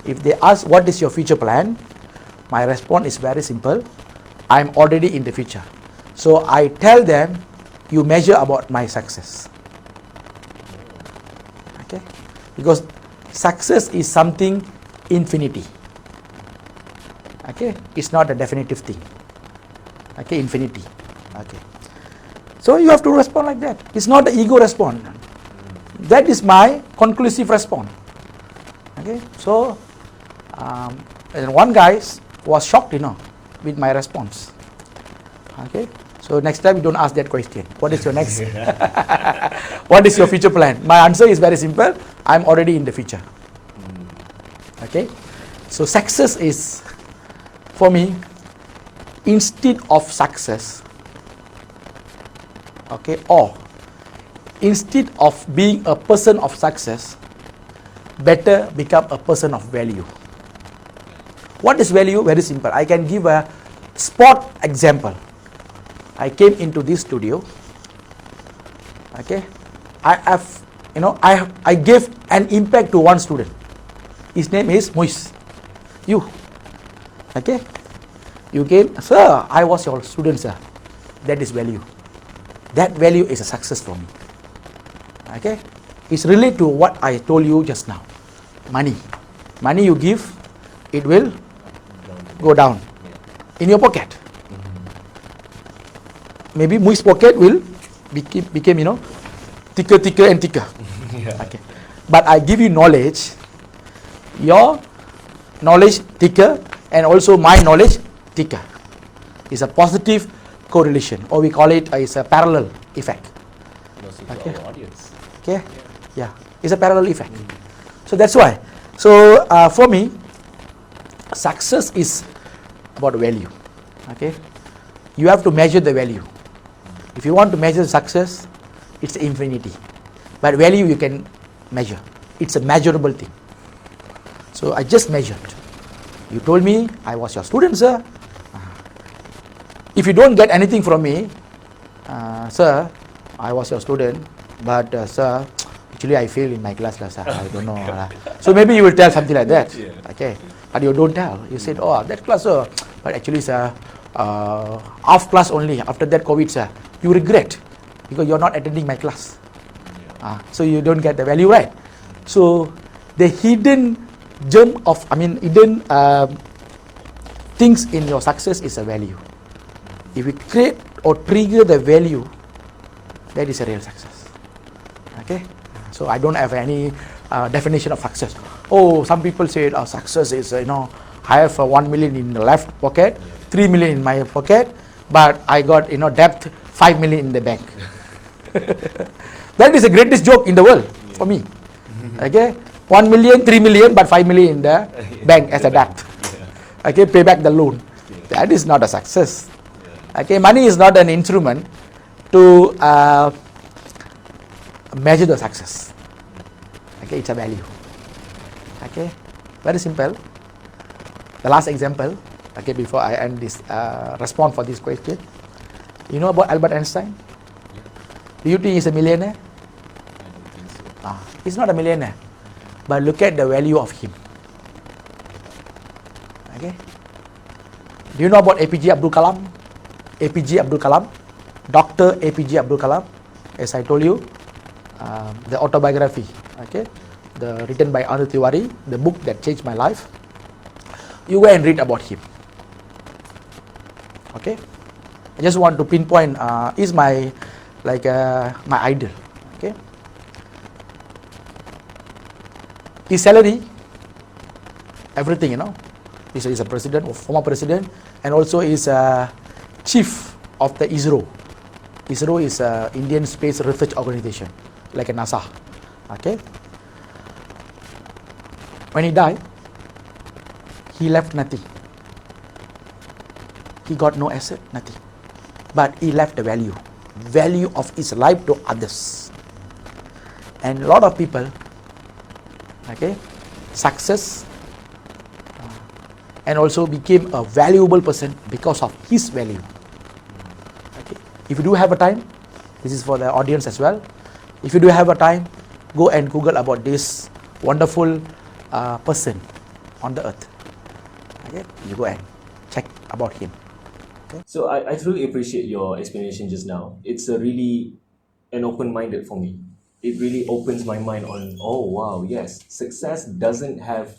S1: If they ask what is your future plan, my response is very simple. I'm already in the future. So I tell them, you measure about my success. Okay. Because success is something infinity. Okay. It's not a definitive thing. Okay. Infinity. Okay. So you have to respond like that. It's not the ego response. That is my conclusive response. Okay. So and one guy was shocked, you know, with my response. Okay. So next time you don't ask that question. What is your next? What is your future plan? My answer is very simple. I'm already in the future. Okay. So success is, for me, instead of success, okay, or instead of being a person of success, better become a person of value. What is value? Very simple. I can give a spot example. I came into this studio. Okay, I gave an impact to one student. His name is Muiz. You. Okay, you came, sir. I was your student, sir. That is value. That value is a success for me. Okay, it's related to what I told you just now. Money you give, it will go down in your pocket. Maybe Muiz's pocket will became, you know, thicker and thicker. Okay, but I give you knowledge. Your knowledge thicker, and also my knowledge thicker. It's a positive correlation, or we call it is a parallel effect.
S2: Okay. Our audience.
S1: Okay, yeah, it's a parallel effect. So that's why. So for me, success is about value. Okay, you have to measure the value. If you want to measure success, it's infinity. But value you can measure. It's a measurable thing. So I just measured. You told me I was your student, sir. If you don't get anything from me, sir, I was your student, but sir, actually I failed in my class, sir. I don't know. So maybe you will tell something like that. Okay, but you don't tell. You said, oh, that class, sir, but actually, sir, half class only. After that COVID, sir, you regret because you're not attending my class. So you don't get the value, right? So the hidden things in your success is a value. If you create or trigger the value, that is a real success. Okay, so I don't have any definition of success. Oh, some people say success is I have 1 million in the left pocket, 3 million in my pocket, but I got debt 5 million in the bank. That is the greatest joke in the world for me. Okay, 1 million, 3 million, but 5 million in the bank as a debt. Okay, pay back the loan. That is not a success. Okay, money is not an instrument to measure the success. Okay, it's a value. Okay, very simple. The last example, okay, before I end this response for this question. You know about Albert Einstein?
S3: Yeah.
S1: Do you think he's a millionaire?
S3: I don't think so.
S1: He's not a millionaire, but look at the value of him. Okay. Do you know about APJ Abdul Kalam? APJ Abdul Kalam, Dr. APJ Abdul Kalam. As I told you, the autobiography, okay, written by Anil Tiwari, the book that changed my life. You go and read about him. Okay. I just want to pinpoint is my my idol. Okay. His salary, everything, you know. He's a president, or former president, and also is chief of the ISRO. ISRO is Indian Space Research Organization, like a NASA. Okay. When he died, he left nothing. He got no asset, nothing. But he left the value of his life to others. And a lot of people, okay, success, and also became a valuable person because of his value. Okay. If you do have a time, this is for the audience as well. If you do have a time, go and Google about this wonderful person on the earth. Okay. You go and check about him. Okay.
S2: So I truly appreciate your explanation just now. It's a really an open-minded for me. It really opens my mind on, oh wow, yes, success doesn't have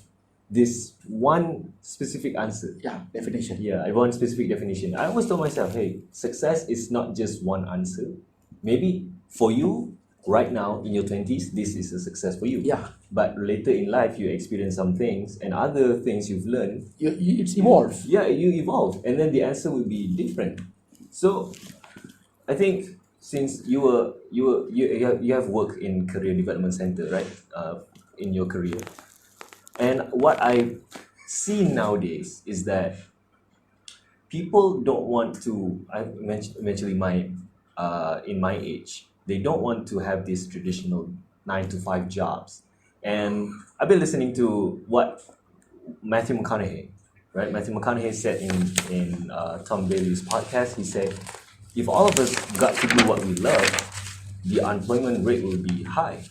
S2: this one specific answer.
S1: Yeah, definition.
S2: Yeah, one specific definition. I always told myself, hey, success is not just one answer. Maybe for you, right now in your 20s, this is a success for you.
S1: Yeah.
S2: But later in life, you experience some things and other things you've learned.
S1: It's evolved.
S2: Yeah, you evolve. And then the answer will be different. So, I think since you have worked in career development center, right? In your career. And what I see nowadays is that people don't want to, eventually in my age, they don't want to have these traditional 9-to-5 jobs. And I've been listening to what Matthew McConaughey, right? Matthew McConaughey said in Tom Bilyeu's podcast, he said, if all of us got to do what we love, the unemployment rate will be high.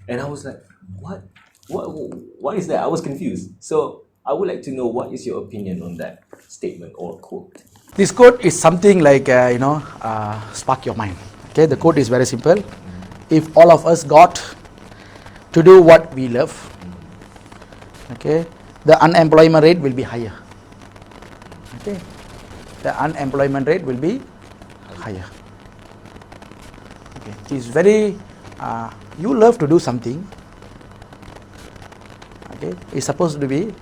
S2: And I was like, what is that? I was confused. So I would like to know, what is your opinion on that statement or quote?
S1: This quote is something like, spark your mind. Okay, the quote is very simple. If all of us got to do what we love, okay, the unemployment rate will be higher. Okay, the unemployment rate will be higher. Okay, it is very, you love to do something. Okay, it's supposed to be,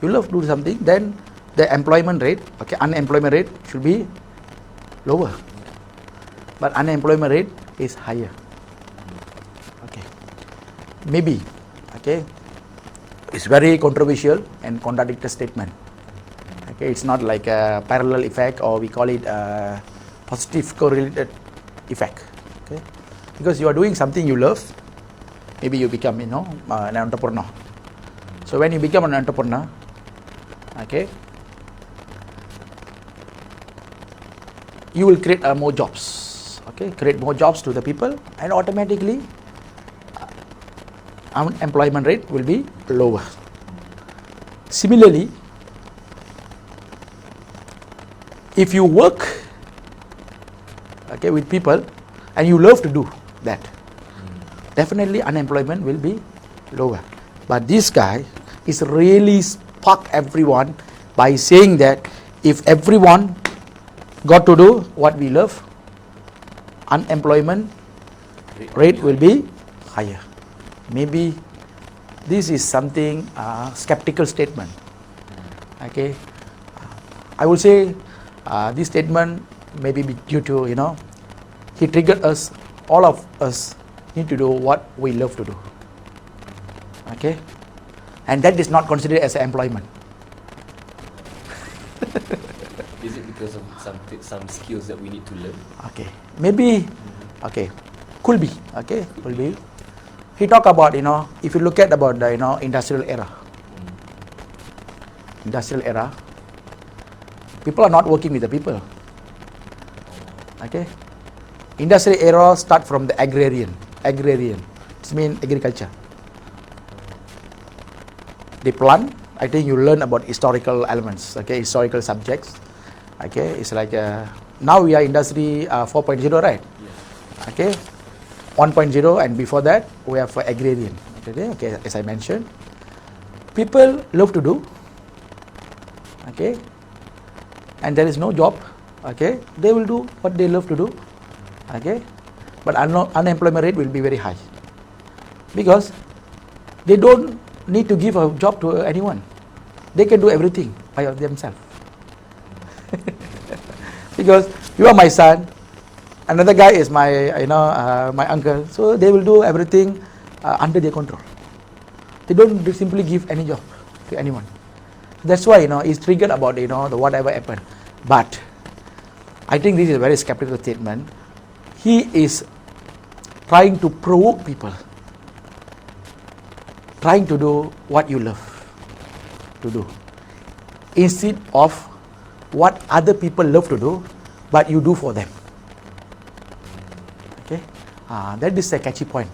S1: you love to do something, then the employment rate, okay, unemployment rate should be lower. But unemployment rate is higher. Okay, maybe, okay, it's very controversial and contradictory statement. Okay, it's not like a parallel effect, or we call it a positive correlated effect. Okay, because you are doing something you love, maybe you become, an entrepreneur. So when you become an entrepreneur, okay, you will create more jobs. Okay, create more jobs to the people, and automatically unemployment rate will be lower. Similarly, if you work, okay, with people and you love to do that, definitely unemployment will be lower. But this guy is really spark everyone by saying that if everyone got to do what we love, unemployment rate will be higher. Maybe this is something skeptical statement. Okay, I will say this statement maybe be due to, he triggered us, all of us need to do what we love to do. Okay, and that is not considered as employment.
S3: Is it because of some skills that we need to learn?
S1: Okay, maybe, okay, could be, okay, could be. he talk about, if you look at about the, industrial era. Industrial era, people are not working with the people. Okay? Industrial era start from the agrarian. It means agriculture. They plant. I think you learn about historical elements, okay, historical subjects. Okay, it's like now we are industry 4.0, right?
S3: Yes.
S1: Okay, 1.0, and before that we have agrarian. Okay, as I mentioned, people love to do. Okay, and there is no job. Okay, they will do what they love to do. Okay, but unemployment rate will be very high because they don't need to give a job to anyone. They can do everything by themselves. Because you are my son, another guy is my my uncle, so they will do everything under their control. They don't simply give any job to anyone. That's why it's triggered about the whatever happened. But I think this is a very skeptical statement. He is trying to provoke people, trying to do what you love to do, instead of what other people love to do, but you do for them. Okay, that is a catchy point.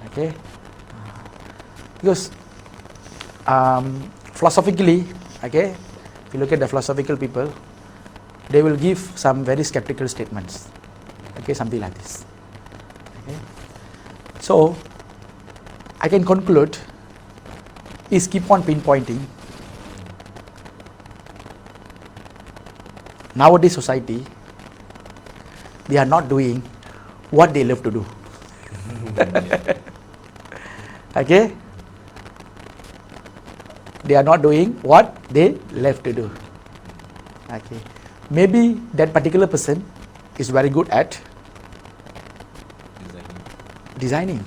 S1: Okay, because philosophically, okay, if you look at the philosophical people, they will give some very skeptical statements. Okay, something like this. Okay, so I can conclude is keep on pinpointing. Nowadays society, they are not doing what they love to do. Okay? They are not doing what they love to do. Okay. Maybe that particular person is very good at designing.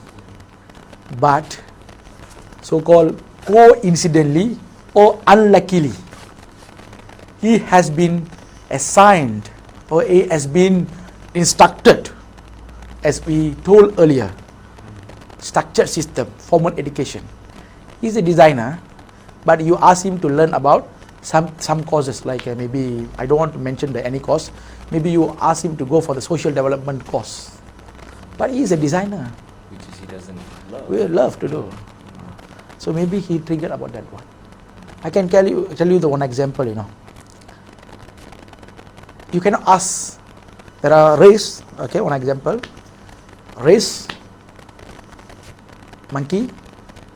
S1: But so-called coincidentally or unluckily, he has been assigned or he has been instructed, as we told earlier, structured system, formal education. He's a designer, but you ask him to learn about some courses like maybe, I don't want to mention any course, maybe you ask him to go for the social development course. But he is a designer.
S3: Which is he doesn't love.
S1: We love to do. So maybe he triggered about that one. I can tell you the one example, You cannot ask, there are race, okay, one example, race, monkey,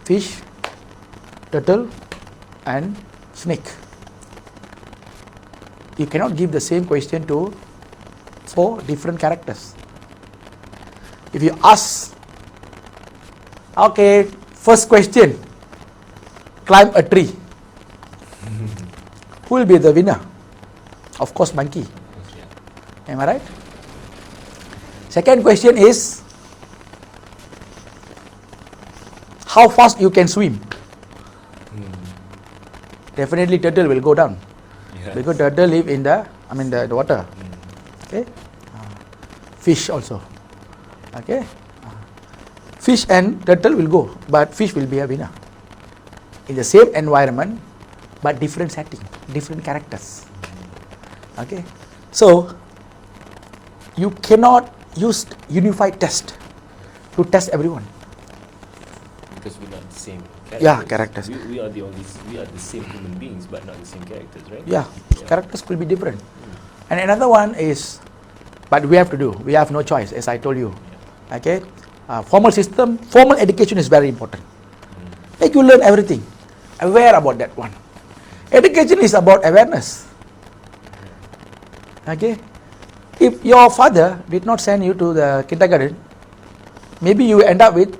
S1: fish, turtle, and snake. You cannot give the same question to 4 different characters. If you ask, okay, first question, climb a tree. Who will be the winner? Of course, monkey. Am I right? Second question is, how fast you can swim? Definitely turtle will go down.
S3: Yes.
S1: Because turtle live in the water. Okay. Fish also. Okay. Fish and turtle will go, but fish will be a winner. In the same environment, but different setting, different characters. Okay. So you cannot use unified test to test everyone.
S3: Because we're not the same characters.
S1: Yeah, characters.
S3: We are the same human beings, but not the same characters, right?
S1: Yeah, characters will be different. And another one is, but we have to do. We have no choice, as I told you. Okay, formal system, formal education is very important. Like you learn everything, aware about that one. Education is about awareness. Okay, if your father did not send you to the kindergarten, maybe you end up with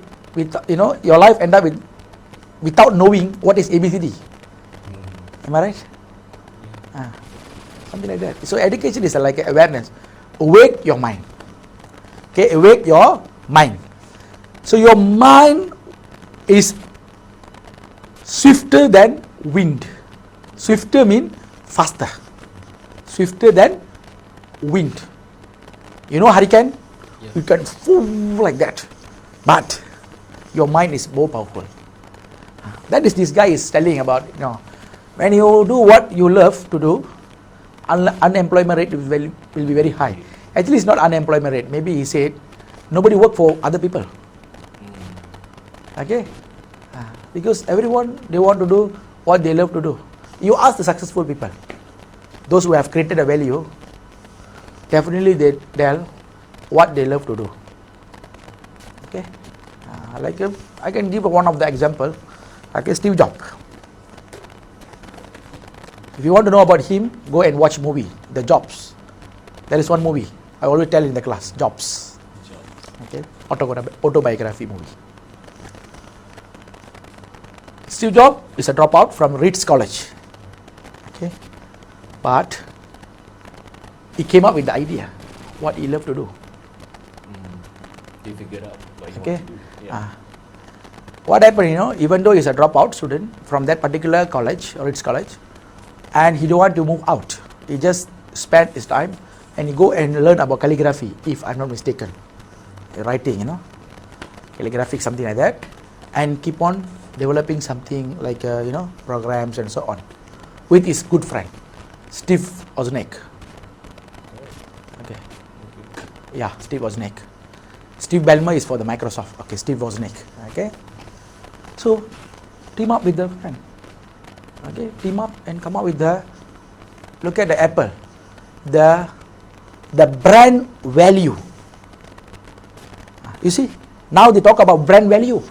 S1: your life end up without knowing what is ABCD. Am I right? Something like that. So education is like awareness. Awake your mind. Okay, awake your mind. So your mind is swifter than wind. Swifter means faster. Swifter than wind. You know hurricane?
S3: Yeah.
S1: You can fool like that. But your mind is more powerful. That is this guy is telling about, when you do what you love to do, unemployment rate will be very high. Actually, it's not unemployment rate. Maybe he said, nobody work for other people. Okay? Because everyone, they want to do what they love to do. You ask the successful people, those who have created a value, definitely they tell what they love to do. Okay? I can give one of the example. Okay, Steve Jobs. If you want to know about him, go and watch movie, The Jobs. There is one movie I always tell in the class, Jobs. Okay, autobiography movie. Steve Jobs is a dropout from Reeds College. Okay, but he came up with the idea, what he loved to do.
S3: He figured out what he
S1: Okay.
S3: wants to do. Yeah.
S1: What happened, even though he's a dropout student from that particular college, Reeds College, and he don't want to move out. He just spent his time and he go and learn about calligraphy, if I'm not mistaken. Writing, calligraphic, something like that, and keep on developing something like, programs and so on, with his good friend, Steve Wozniak. Okay. Yeah, Steve Wozniak. Steve Ballmer is for the Microsoft. Okay, Steve Wozniak. Okay. So, team up with the friend. Okay, team up and come up with look at the Apple, the brand value. You see, now they talk about brand value.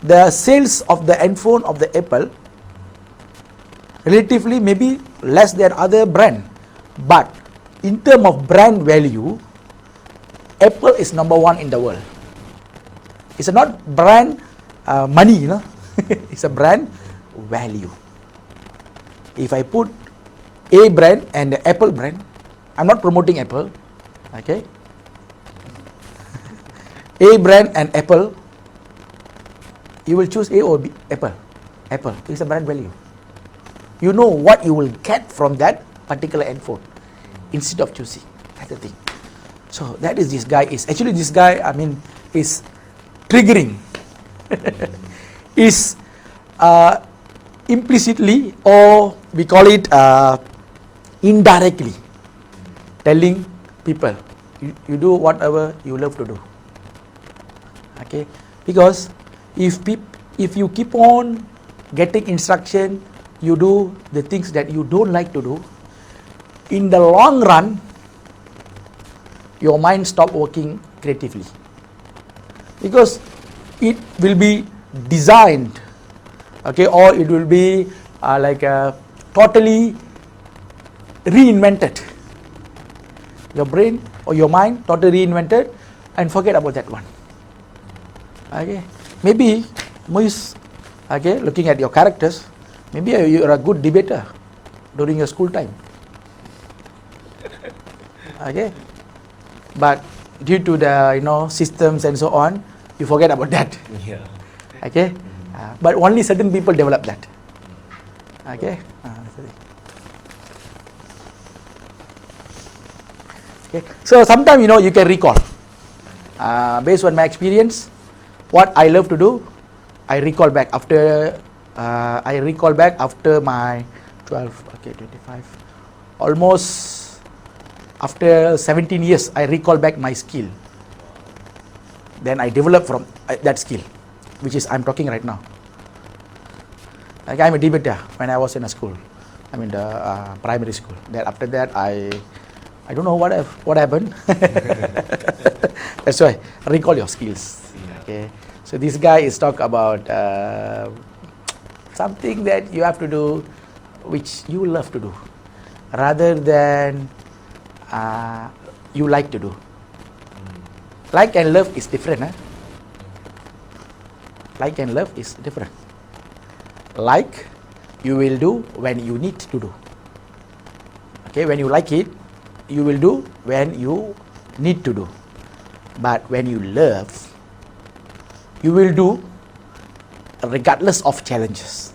S1: The sales of the phone of the Apple relatively maybe less than other brand, but in terms of brand value, Apple is number one in the world. It's not brand money, it's a brand value. If I put A brand and the Apple brand, I'm not promoting Apple, okay? A brand and Apple, you will choose A or B? Apple. Apple. It's a brand value. You know what you will get from that particular phone instead of choosing. That's the thing. So that is this guy is actually this guy. Is triggering. Is implicitly, or we call it indirectly, telling people you do whatever you love to do. Okay, because if you keep on getting instruction, you do the things that you don't like to do, in the long run, your mind stop working creatively, because it will be designed, okay, or it will be totally reinvented. Your brain or your mind totally reinvented, and forget about that one. Okay, maybe Muiz, okay, looking at your characters, maybe you are a good debater during your school time. Okay, but due to the systems and so on, you forget about that.
S3: Yeah.
S1: Okay, but only certain people develop that. Okay. Okay. So sometimes you can recall, based on my experience, what I love to do. I recall back after my 12, okay, 25, almost after 17 years, I recall back my skill. Then I develop from that skill, which is I'm talking right now. Like I'm a debater when I was in a school. I'm in the primary school. Then after that, I don't know what happened. That's why recall your skills. Okay. So this guy is talk about something that you have to do, which you love to do, rather than you like to do. Like and love is different. Like and love is different. Like you will do when you need to do. Okay, when you like it, you will do when you need to do. But when you love, you will do regardless of challenges.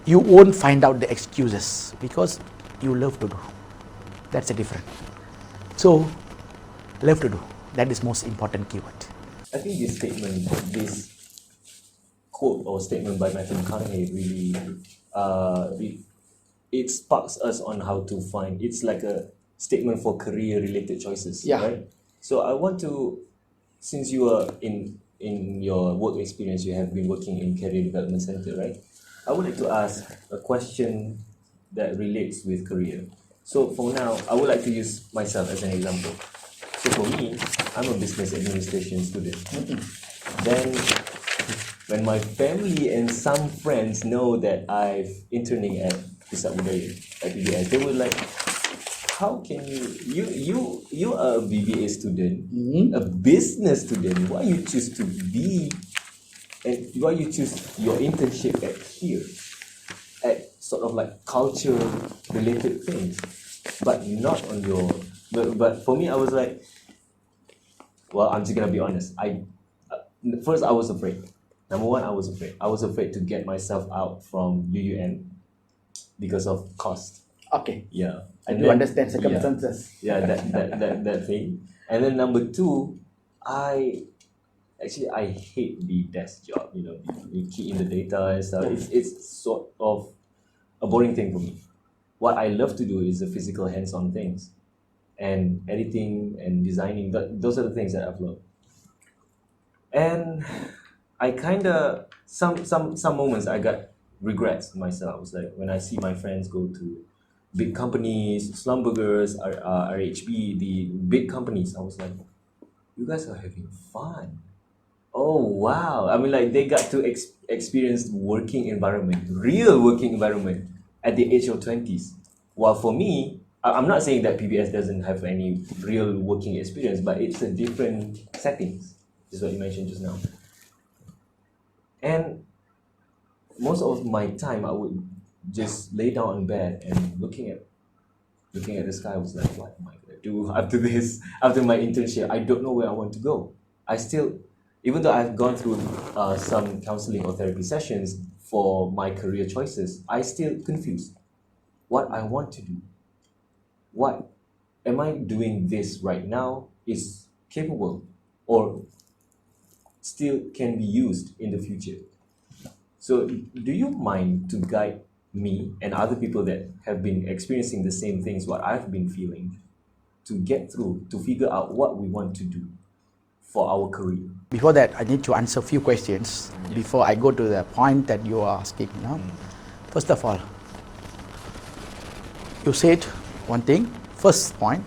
S1: You won't find out the excuses because you love to do. That's the difference. So, love to do. That is most important keyword.
S2: I think this statement, this quote or statement by Matthew McConaughey really, it sparks us on how to find. It's like a statement for career-related choices,
S1: Yeah.
S2: right? So I want to, since you are in your work experience, you have been working in Career Development Center, right? I would like to ask a question that relates with career. So for now, I would like to use myself as an example. So for me, I'm a business administration student. Then when my family and some friends know that I've interning at Pusat Budaya at PBS, they were like, how can you are a BBA student, a business student, why you choose to be, and why you choose your internship at here, at sort of like culture related things, but not on your, but for me, I was like, well, I'm just gonna be honest, first I was afraid. Number one, I was afraid. I was afraid to get myself out from Bilyeu because of cost.
S1: Okay.
S2: Yeah.
S1: And you understand circumstances.
S2: Yeah, that thing. And then number two, I hate the desk job. You key in the data and stuff. It's sort of a boring thing for me. What I love to do is the physical hands-on things, and editing and designing. Those are the things that I've loved. And I kind of some moments I got regrets myself. I was like, when I see my friends go to big companies, Slumbergers, RHB, the big companies, I was like, you guys are having fun. Oh wow! I mean, like they got to experience working environment, real working environment at the age of 20s. While for me, I'm not saying that PBS doesn't have any real working experience, but it's a different settings. Is what you mentioned just now. And most of my time, I would just lay down on bed and looking at the sky. I was like, what am I gonna do after this? After my internship, I don't know where I want to go. I still, even though I've gone through some counseling or therapy sessions for my career choices, I still confused what I want to do. What am I doing this right now is capable or still can be used in the future? So do you mind to guide me and other people that have been experiencing the same things what I've been feeling to get through, to figure out what we want to do for our career?
S1: Before that, I need to answer a few questions before I go to the point that you are asking. First of all, you said one thing, first point.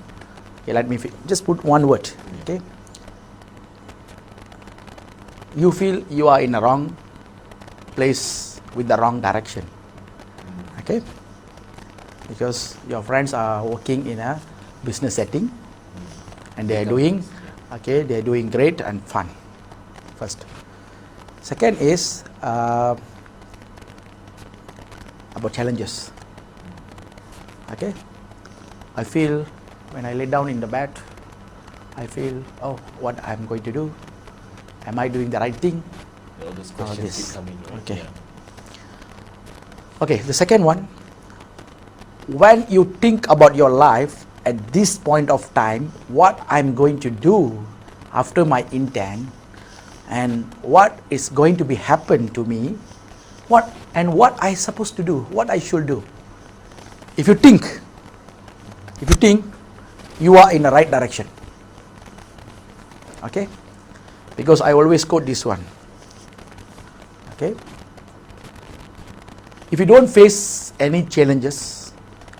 S1: Okay, let me just put one word. Okay, you feel you are in a wrong place with the wrong direction. Okay, because your friends are working in a business setting and they are doing great and fun. First. Second is about challenges. Okay, I feel when I lay down in the bed, I feel, oh, what I'm going to do? Am I doing the right thing?
S3: All those questions keep coming. Right?
S1: Okay.
S3: Yeah.
S1: Okay, the second one, when you think about your life at this point of time, what I'm going to do after my intern and what is going to be happen to me, what I supposed to do, what I should do. If you think you are in the right direction. Okay? Because I always quote this one. Okay? If you don't face any challenges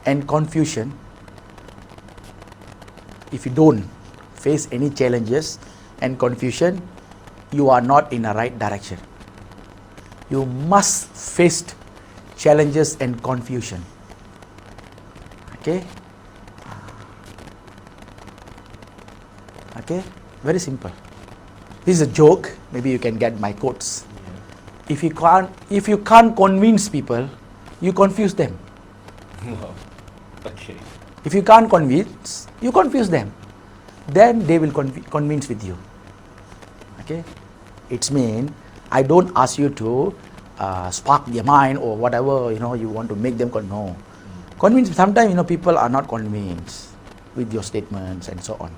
S1: and confusion, you are not in the right direction. You must face challenges and confusion. Okay? Okay? Very simple. This is a joke. Maybe you can get my quotes. If you can't convince people, you confuse them.
S3: Wow. Okay.
S1: If you can't convince, you confuse them. Then they will convince with you. Okay? It's mean I don't ask you to spark their mind or whatever, you want to make them no. Convince. Sometimes people are not convinced with your statements and so on.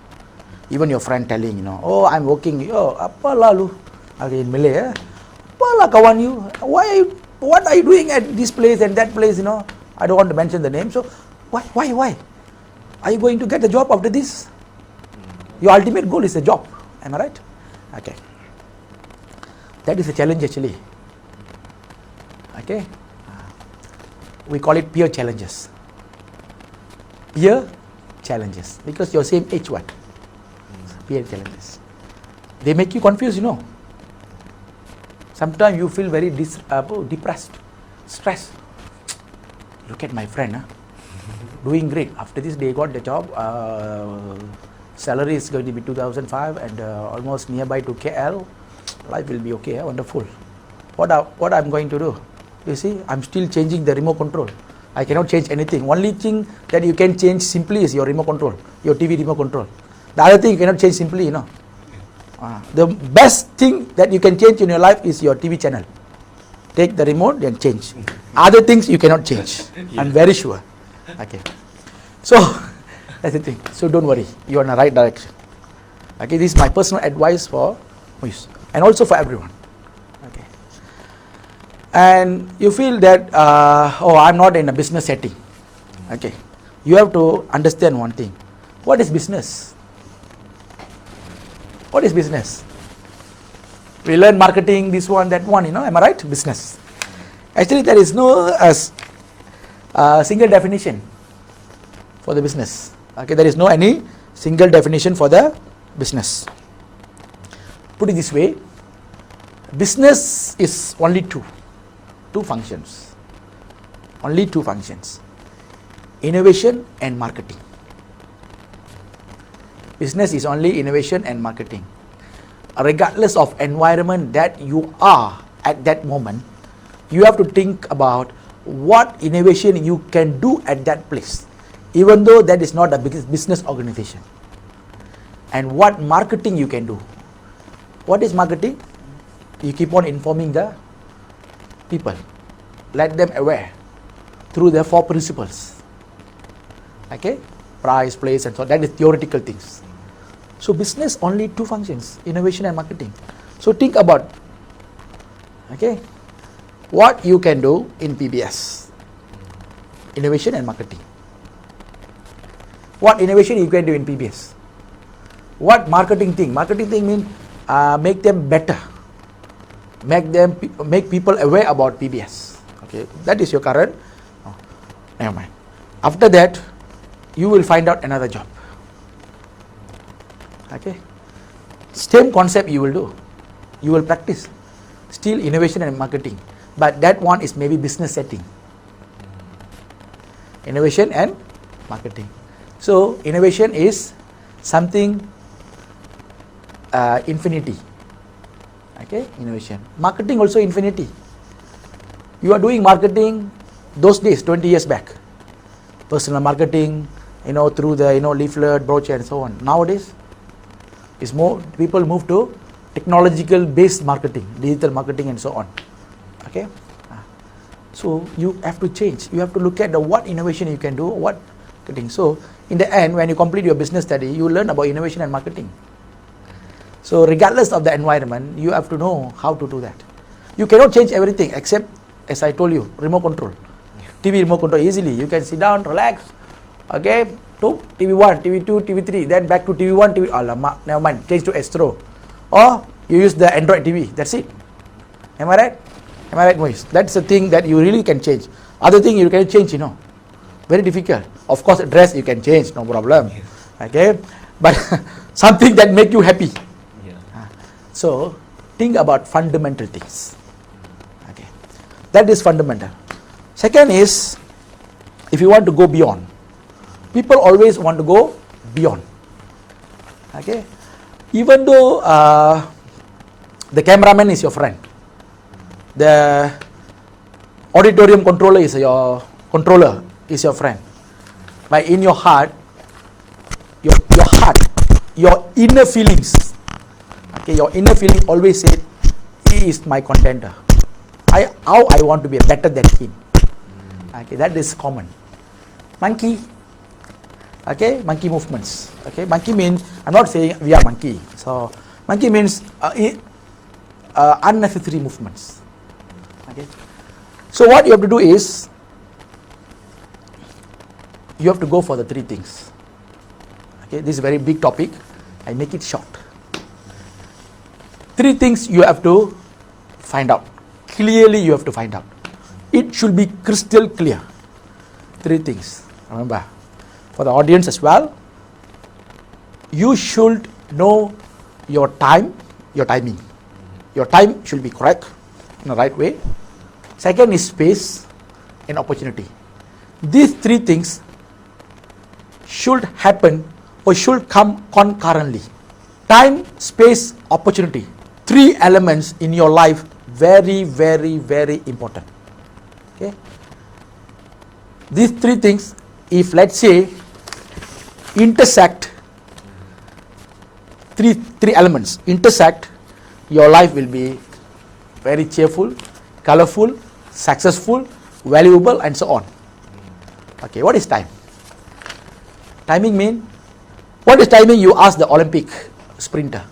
S1: Even your friend telling, oh, I'm working, apa lah lu? Okay, in Malay, apa lah kawan you? What are you doing at this place and that place, I don't want to mention the name. So, why? Are you going to get the job after this? Your ultimate goal is a job. Am I right? Okay. That is a challenge actually. Okay. We call it peer challenges. Peer challenges. Because you're same age what? Peer challenges. They make you confused, Sometimes you feel very depressed, stressed. Look at my friend, doing great. After this, they got the job. Salary is going to be 2005 and almost nearby to KL. Life will be okay, wonderful. What I'm going to do? You see, I'm still changing the remote control. I cannot change anything. Only thing that you can change simply is your remote control, your TV remote control. The other thing you cannot change simply, The best thing that you can change in your life is your TV channel. Take the remote and change. Other things you cannot change. I'm very sure. Okay. So, that's the thing. So don't worry. You're in the right direction. Okay, this is my personal advice for Muiz. And also for everyone. Okay. And you feel that, I'm not in a business setting. Okay. You have to understand one thing. What is business? What is business? We learn marketing, this one, that one, am I right? Business. Actually, there is no single definition for the business. Okay, there is no any single definition for the business. Put it this way, business is only two functions. Only two functions. Innovation and marketing. Business is only innovation and marketing. Regardless of environment that you are at that moment, you have to think about what innovation you can do at that place, even though that is not a business organization. And what marketing you can do. What is marketing? You keep on informing the people. Let them aware through the 4 principles. Okay? Price, place, and so on. That is theoretical things. So business only 2 functions, innovation and marketing. So think about, what you can do in PBS. Innovation and marketing. What innovation you can do in PBS? What marketing thing? Marketing thing means make them better. Make people aware about PBS. Okay, that is your current. Never mind. After that, you will find out another job. Okay, same concept you will do. You will practice. Still innovation and marketing, but that one is maybe business setting. Innovation and marketing. So innovation is something infinity. Okay, innovation. Marketing also infinity. You are doing marketing those days, 20 years back. Personal marketing, through the leaflet, brochure, and so on. Nowadays, is more people move to technological based marketing, digital marketing, and so on. Okay, so you have to change. You have to look at what innovation you can do, what marketing. So in the end, when you complete your business study, you learn about innovation and marketing. So regardless of the environment, you have to know how to do that. You cannot change everything except, as I told you, remote control. TV remote control easily. You can sit down, relax. Okay, to TV1, TV2, TV3, then back to TV1, TV. Alamak, never mind. Change to Astro, or you use the Android TV. That's it. Am I right? Am I right, Muiz? That's the thing that you really can change. Other thing you can change, very difficult. Of course, dress you can change, no problem. Okay, but something that make you happy. So think about fundamental things. Okay, that is fundamental. Second is, if you want to go beyond. People always want to go beyond. Okay, even though the cameraman is your friend, the auditorium controller is your friend, but in your heart, your inner feelings, your inner feeling always say, he is my contender. How I want to be better than him. Okay, that is common. Monkey. Okay, monkey movements. Okay, monkey means, I'm not saying we are monkey. So monkey means unnecessary movements. Okay. So what you have to do is, you have to go for the three things. Okay, this is a very big topic. I make it short. Three things you have to find out. Clearly you have to find out. It should be crystal clear. Three things. Remember, for the audience as well, you should know your time, your timing. Your time should be correct, in the right way. Second is space and opportunity. These three things should happen or should come concurrently. Time, space, opportunity. Three elements in your life, very, very, very important. Okay. These three things, if let's say intersect, three elements intersect, your life will be very cheerful, colorful, successful, valuable, and so on. Okay, what is time? Timing mean, what is timing? You ask the Olympic sprinter.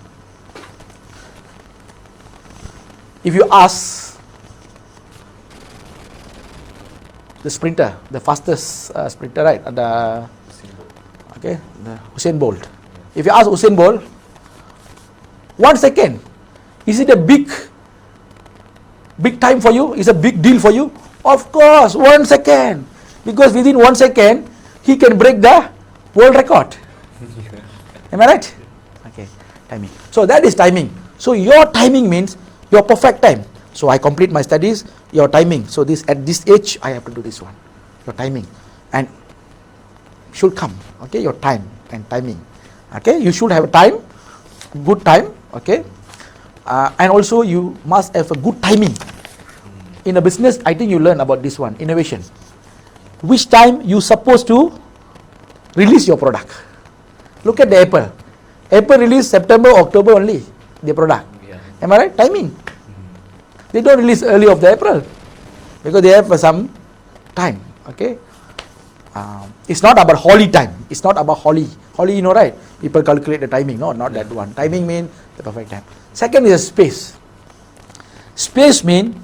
S1: If you ask the sprinter, the fastest sprinter, right? The Usain Bolt. If you ask Usain Bolt, 1 second, is it a big time for you? Is a big deal for you? Of course, 1 second. Because within 1 second, he can break the world record. Am I right? Okay, timing. So that is timing. So your timing means your perfect time. So I complete my studies, your timing. So this at this age, I have to do this one. Your timing. And should come. Okay, your time and timing. Okay, you should have a time, good time. Okay, and also you must have a good timing. In a business, I think you learn about this one, innovation. Which time you supposed to release your product? Look at the Apple. Apple release September, October only, the product.
S3: Yeah.
S1: Am I right? Timing. They don't release early of the April because they have some time. Okay. It's not about holy time. It's not about holy. Holy, you know, right? People calculate the timing. No, not that one. Timing means the perfect time. Second is space. Space means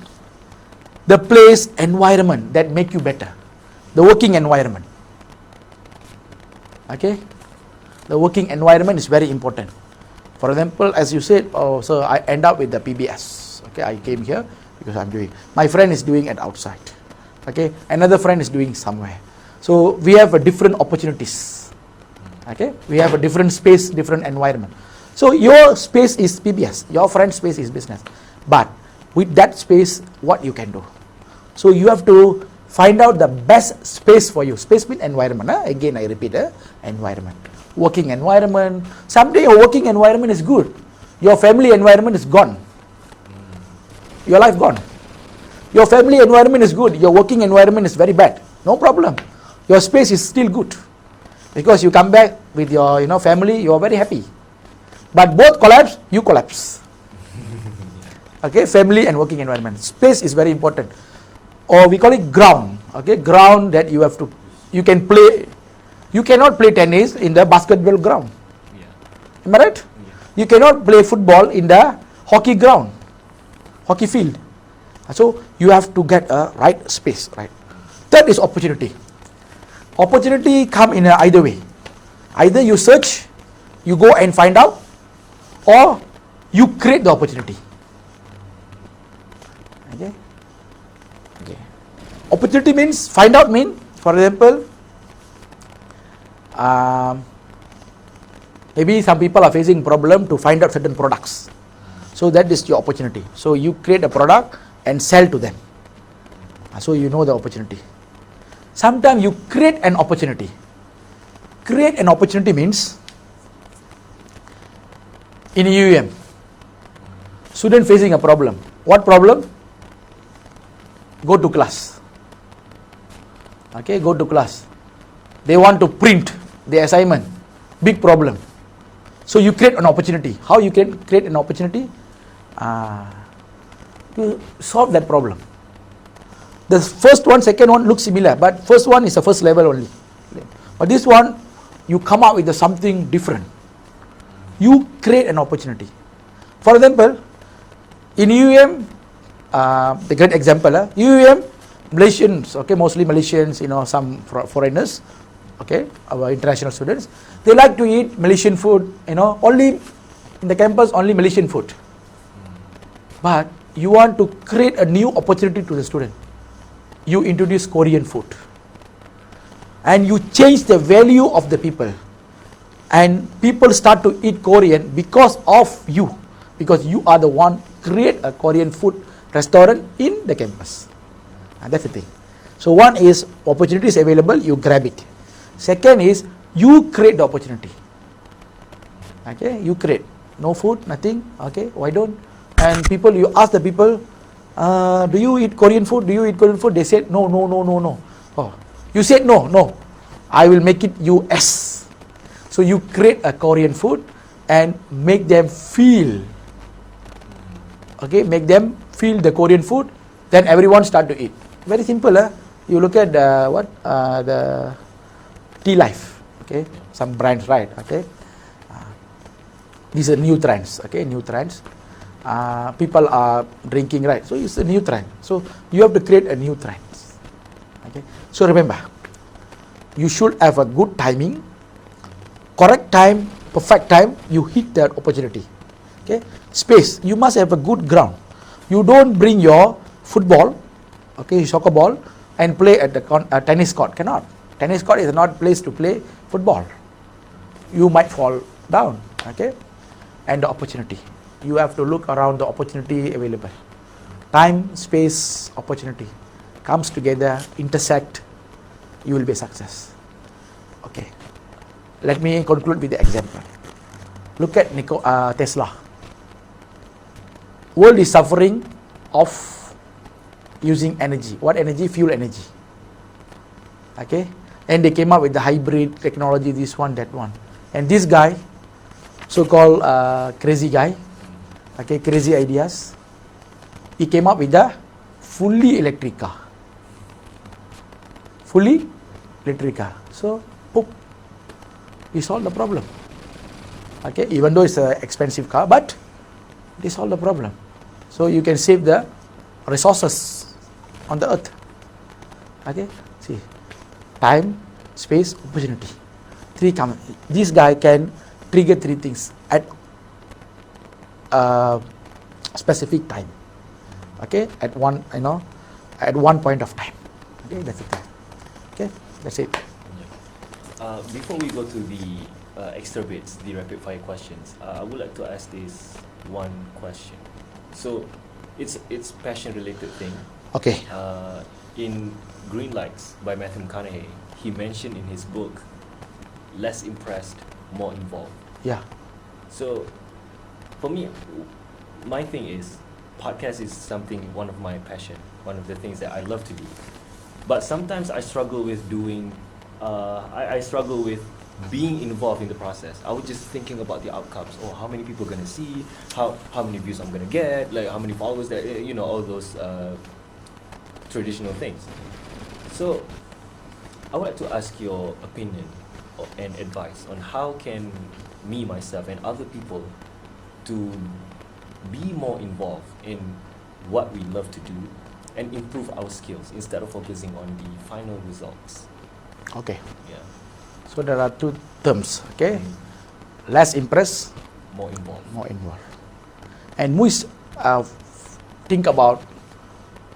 S1: the place, environment that make you better. The working environment. Okay? The working environment is very important. For example, as you said, so I end up with the PBS. Okay, I came here because I'm doing. My friend is doing it outside. Okay, another friend is doing somewhere. So we have a different opportunities. Okay, we have a different space, different environment. So your space is PBS, your friend's space is business. But with that space, what you can do? So you have to find out the best space for you. Space means environment. Again, I repeat, environment. Working environment. Someday your working environment is good. Your family environment is gone. Your life gone. Your family environment is good. Your working environment is very bad. No problem. Your space is still good. Because you come back with your family, you are very happy. But both collapse, you collapse. Okay, family and working environment. Space is very important. Or we call it ground. Okay, ground that you have to, you can play. You cannot play tennis in the basketball ground. Yeah. Am I right? Yeah. You cannot play football in the hockey ground, hockey field. So you have to get a right space, right? Third is opportunity. Opportunity come in either way. Either you search, you go and find out, or you create the opportunity. Okay. Okay. Opportunity means find out mean, for example, maybe some people are facing problem to find out certain products. So that is your opportunity. So you create a product and sell to them. So you know the opportunity. Sometimes you create an opportunity. Create an opportunity means in UEM, student facing a problem. What problem? Go to class. Okay, go to class. They want to print the assignment. Big problem. So you create an opportunity. How you can create an opportunity? To solve that problem. The first one, second one look similar, but first one is the first level only. But this one, you come up with something different. You create an opportunity. For example, in UUM, the great example, UUM, Malaysians, okay, mostly Malaysians, some foreigners, okay, our international students, they like to eat Malaysian food, only in the campus, only Malaysian food. But you want to create a new opportunity to the student. You introduce Korean food. And you change the value of the people. And people start to eat Korean because of you. Because you are the one create a Korean food restaurant in the campus. And that's the thing. So one is opportunity is available, you grab it. Second is you create the opportunity. Okay, you create. No food, nothing. Okay, why don't? And you ask the people, do you eat Korean food? Do you eat Korean food? They said no. Oh, you said no. I will make it US. So you create a Korean food and make them feel. Okay, make them feel the Korean food. Then everyone start to eat. Very simple. You look at the tea life. Okay, some brands, right? Okay, these are new trends. Okay, new trends. People are drinking, right? So it's a new trend. So you have to create a new trend. Okay. So remember, you should have a good timing, correct time, perfect time. You hit that opportunity. Okay. Space. You must have a good ground. You don't bring your football, okay, soccer ball, and play at the tennis court. Cannot. Tennis court is not place to play football. You might fall down. Okay. And the opportunity. You have to look around the opportunity available. Time, space, opportunity comes together, intersect, you will be a success. Okay. Let me conclude with the example. Look at Tesla. World is suffering of using energy. What energy? Fuel energy. Okay. And they came up with the hybrid technology, this one, that one. And this guy, so-called crazy guy, okay, crazy ideas, he came up with a fully electric car. Fully electric car. So, boop, he solved the problem. Okay, even though it's an expensive car, but they solved the problem. So you can save the resources on the earth. Okay, see, time, space, opportunity. This guy can trigger 3 things at specific time. Okay, at one point of time. Okay, that's it. Okay, that's it.
S3: Before we go to the extra bits, the rapid fire questions, I would like to ask this one question. So, it's passion related thing.
S1: Okay.
S3: In Greenlights by McConaughey, he mentioned in his book, less impressed, more involved.
S1: Yeah.
S3: So, for me, my thing is, podcast is one of my passion, one of the things that I love to do. But sometimes I struggle with doing, I struggle with being involved in the process. I was just thinking about the outcomes. Oh, how many people are gonna see? How many views I'm gonna get? Like how many followers that, all those traditional things. So, I would like to ask your opinion and advice on how can me, myself, and other people to be more involved in what we love to do and improve our skills instead of focusing on the final results.
S1: Okay.
S3: Yeah.
S1: So there are 2 terms. Okay. Less impressed,
S3: More involved.
S1: more involved. And Muiz think about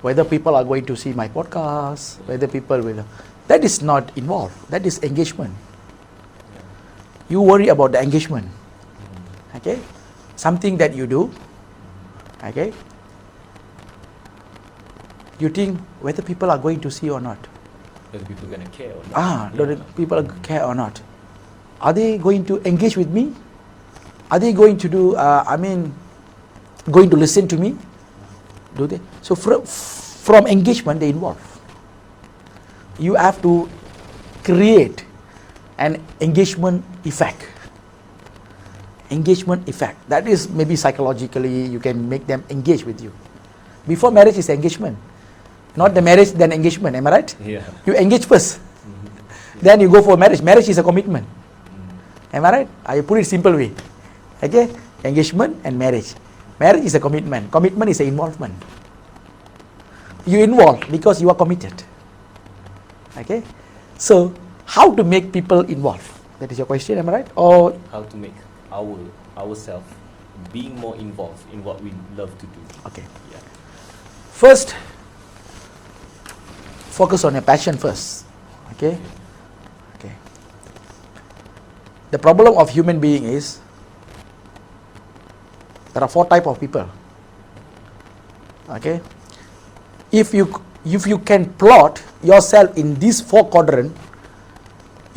S1: whether people are going to see my podcast, whether people will. That is not involved. That is engagement. You worry about the engagement. Okay. Something that you do. Okay. You think whether people are going to see or not.
S3: Whether people are going to care or not.
S1: Whether people care or not. Are they going to engage with me? Are they going to do, going to listen to me? Do they? So from engagement, they involve. You have to create an engagement effect. Engagement effect. That is maybe psychologically you can make them engage with you. Before marriage is engagement. Not the marriage, then engagement. Am I right?
S3: Yeah.
S1: You engage first. Then you go for marriage. Marriage is a commitment. Am I right? I put it simple way. Okay, engagement and marriage. Marriage is a commitment. Commitment is an involvement. You involve because you are committed. Okay, so how to make people involve? That is your question, am I right? Or
S3: How to make ourselves being more involved in what we love to do.
S1: okay,
S3: Yeah.
S1: first focus on your passion first. Okay, okay. The problem of human being is there are 4 types of people. Okay, if you can plot yourself in these 4 quadrants,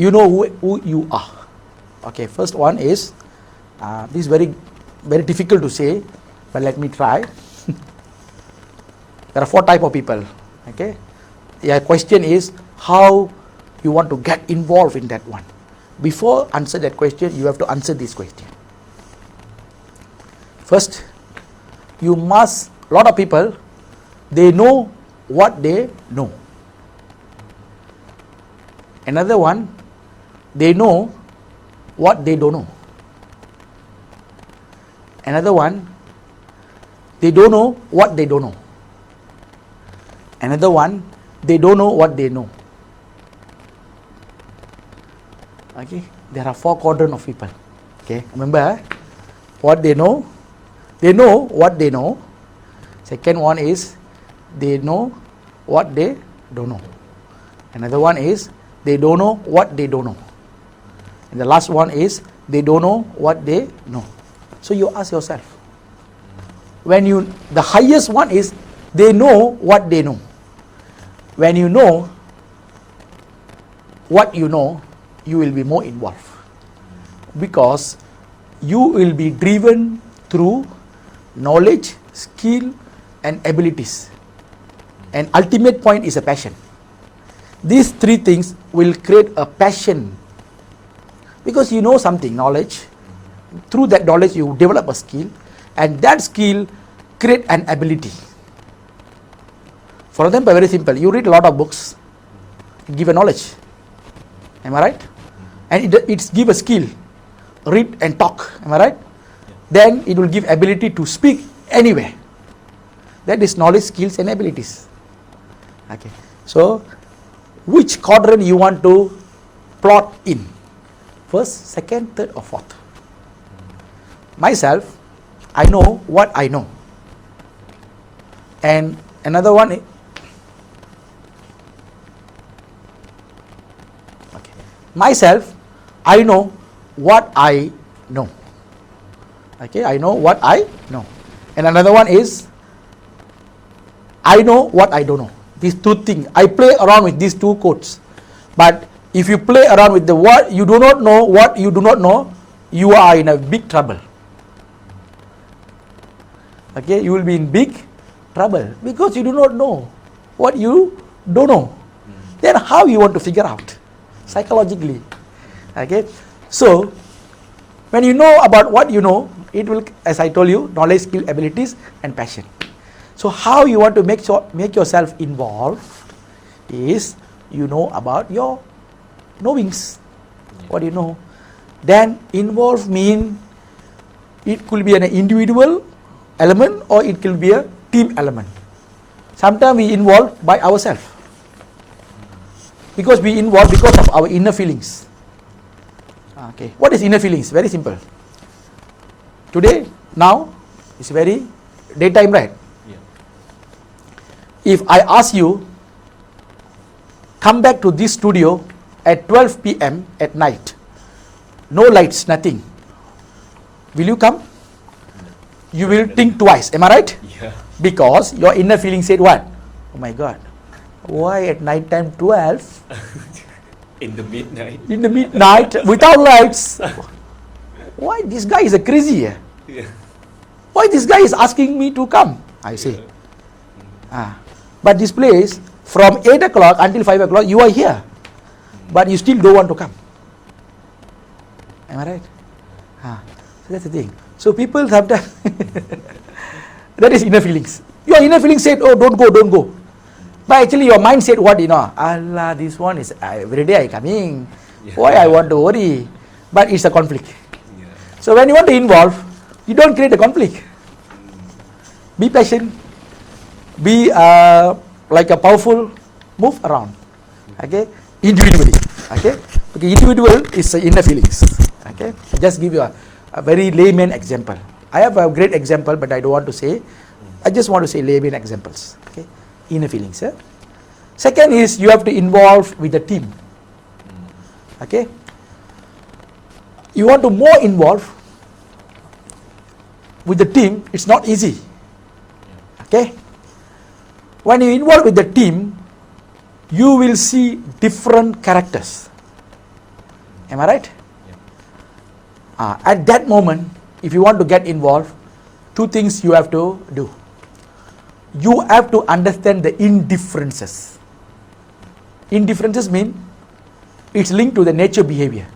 S1: you know who you are. Okay, first one is this is very difficult to say, but let me try. There are 4 types of people. Okay, your question is how you want to get involved in that one. Before answer that question, you have to answer this question. First, you must, a lot of people, they know what they know. Another one, they know what they don't know. Another one, they don't know what they don't know. Another one, they don't know what they know. Okay, there are 4 quadrants of people. Okay, remember what they know what they know. Second one is they know what they don't know. Another one is they don't know what they don't know. And the last one is they don't know what they know. So you ask yourself, the highest one is they know what they know. When you know what you know, you will be more involved, because you will be driven through knowledge, skill and abilities, and ultimate point is a passion. These 3 things will create a passion, because you know something, knowledge. Through that knowledge you develop a skill, and that skill create an ability. For example, very simple, you read a lot of books, give a knowledge, am I right? And it's give a skill, read and talk, am I right? Then it will give ability to speak anywhere. That is knowledge, skills and abilities. Okay, so which quadrant you want to plot in? First, second, third or fourth? Myself, I know what I know. And another one, okay, myself, I know what I know. Okay, I know what I know. And another one is I know what I don't know. These 2 things. I play around with these 2 codes. But if you play around with the what you do not know, what you do not know, you are in a big trouble. Okay, you will be in big trouble because you do not know what you don't know. Then how you want to figure out psychologically? Okay, so when you know about what you know, it will, as I told you, knowledge, skill, abilities and passion. So how you want to make yourself involved is you know about your knowings, what you know. Then involve mean it could be an individual element or it could be a team element. Sometimes we involve by ourselves because we involve because of our inner feelings. Okay, what is inner feelings? Very simple. Today, now, it's very daytime, right?
S3: Yeah.
S1: If I ask you, come back to this studio at 12 p.m. at night, no lights, nothing, will you come? You will think twice, am I right?
S3: Yeah.
S1: Because your inner feeling said what? Oh my God, why at night time 12?
S3: In the midnight.
S1: In the midnight, without lights. Why this guy is a crazy?
S3: Yeah.
S1: Why this guy is asking me to come? I say. But this place, from 8 o'clock until 5 o'clock, you are here. But you still don't want to come. Am I right? So that's the thing. So people sometimes, that is inner feelings. Your inner feelings said, oh, don't go. But actually your mind said what, Allah, this one is, every day I coming.
S3: Yeah.
S1: Why I want to worry? but it's a conflict.
S3: Yeah.
S1: So when you want to involve, you don't create a conflict. Be patient, be like a powerful, move around, okay, individually, okay, because individual is inner feelings, okay. I just give you a very layman example. I have a great example, but I don't want to say. I just want to say layman examples, okay, inner feelings. Second is you have to involve with the team, okay. You want to more involve with the team, it's not easy. Okay, when you involve with the team, you will see different characters. Am I right?
S3: Yeah.
S1: At that moment, if you want to get involved, two things you have to do. You have to understand the indifferences. Indifferences mean it's linked to the nature behavior.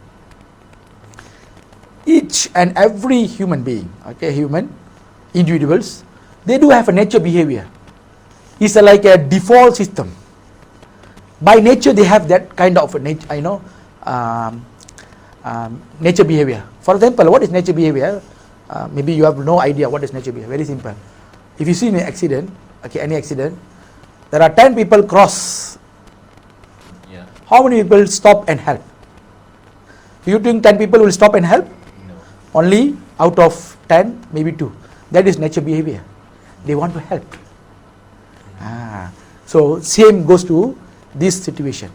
S1: Each and every human being, okay, human individuals, they do have a nature behavior. It's like a default system. By nature, they have that kind of nature, nature behavior. For example, what is nature behavior? Maybe you have no idea what is nature behavior. Very simple. If you see an accident, okay, any accident, there are 10 people cross.
S3: Yeah.
S1: How many people stop and help? Do you think 10 people will stop and help?
S3: No.
S1: Only out of 10, maybe 2. That is nature behavior. They want to help. So same goes to this situation.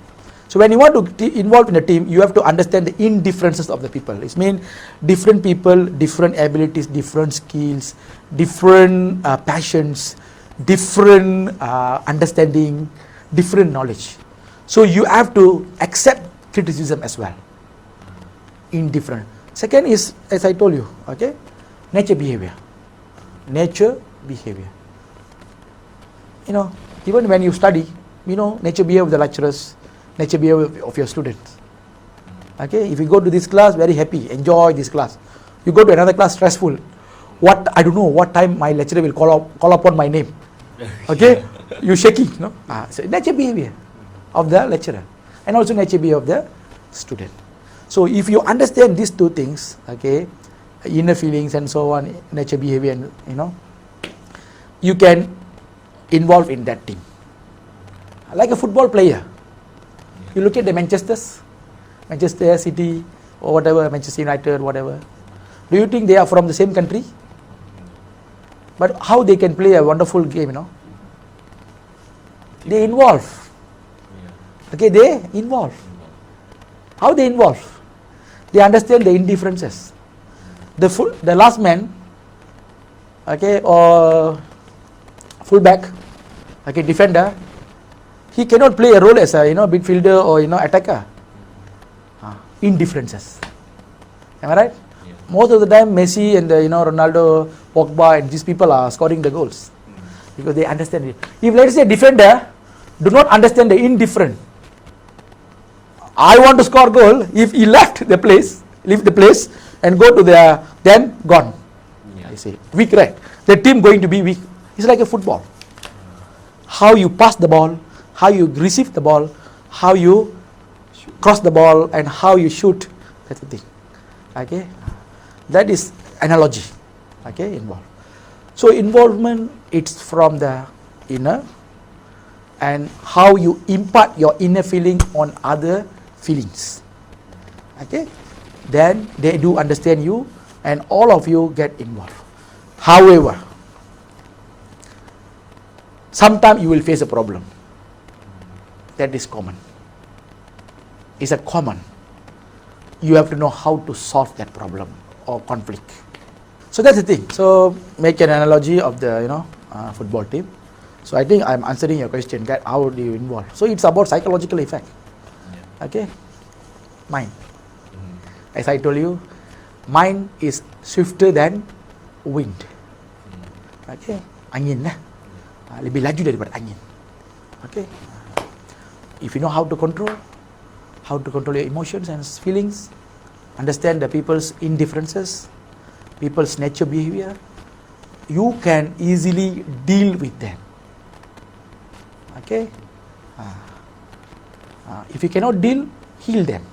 S1: So when you want to involve in a team, you have to understand the indifferences of the people. It means different people, different abilities, different skills, different passions, different understanding, different knowledge. So you have to accept criticism as well. Indifferent. Second is, as I told you, okay, nature behavior. Nature behavior. Even when you study, nature behavior of the lecturers, nature behavior of your students. Okay, if you go to this class, very happy, enjoy this class. You go to another class, stressful. I don't know what time my lecturer will call upon my name. Okay, you shaking, no? So nature behavior of the lecturer, and also nature behavior of the student. So if you understand these two things, okay, inner feelings and so on, nature behavior, and you can involve in that team. Like a football player, you look at the Manchester City or whatever, Manchester United, whatever. Do you think they are from the same country? But how they can play a wonderful game, They involve. Okay, they involve. How they involve? They understand the indifferences. The last man, okay, or fullback, okay, defender, he cannot play a role as a midfielder or attacker. Indifferences. Am I right?
S3: Yeah.
S1: Most of the time, Messi and Ronaldo, Pogba, and these people are scoring the goals because they understand it. If let's say defender do not understand the indifferent, I want to score goal. If he leave the place and go to then gone.
S3: Yeah.
S1: I say weak, right? The team going to be weak. It's like a football. How you pass the ball, how you receive the ball, how you cross the ball, and how you shoot. That's the thing. Okay, that is analogy. Okay, involve. So involvement, it's from the inner, and how you impart your inner feeling on other feelings. Okay, then they do understand you, and all of you get involved. However, sometimes you will face a problem. That is common. It's a common. You have to know how to solve that problem or conflict. So that's the thing. So make an analogy of the football team. So I think I'm answering your question. How do you involve? So it's about psychological effect.
S3: Yeah.
S1: Okay, mind. As I told you, mind is swifter than wind. Okay, angin lah. Lebih laju daripada angin. Okay. If you know how to control your emotions and feelings, understand the people's indifferences, people's nature behavior, you can easily deal with them. Okay? If you cannot deal, heal them.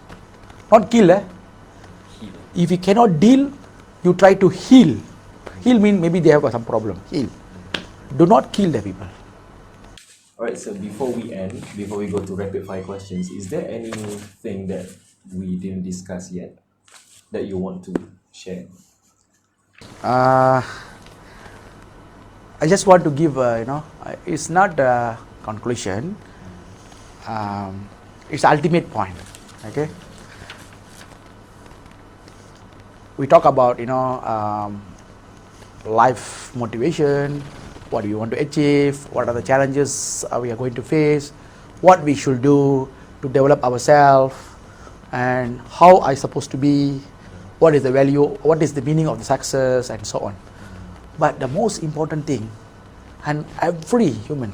S1: Not kill, If you cannot deal, you try to heal. Heal means maybe they have some problem. Heal. Do not kill the people.
S2: Alright, so before we end, before we go to rapid fire questions, is there anything that we didn't discuss yet that you want to share?
S1: I just want to give, it's not a conclusion. It's ultimate point. Okay. We talk about, life motivation. What do you want to achieve? What are the challenges we are going to face? What we should do to develop ourselves, and how I supposed to be? What is the value? What is the meaning of the success, and so on. But the most important thing, and every human,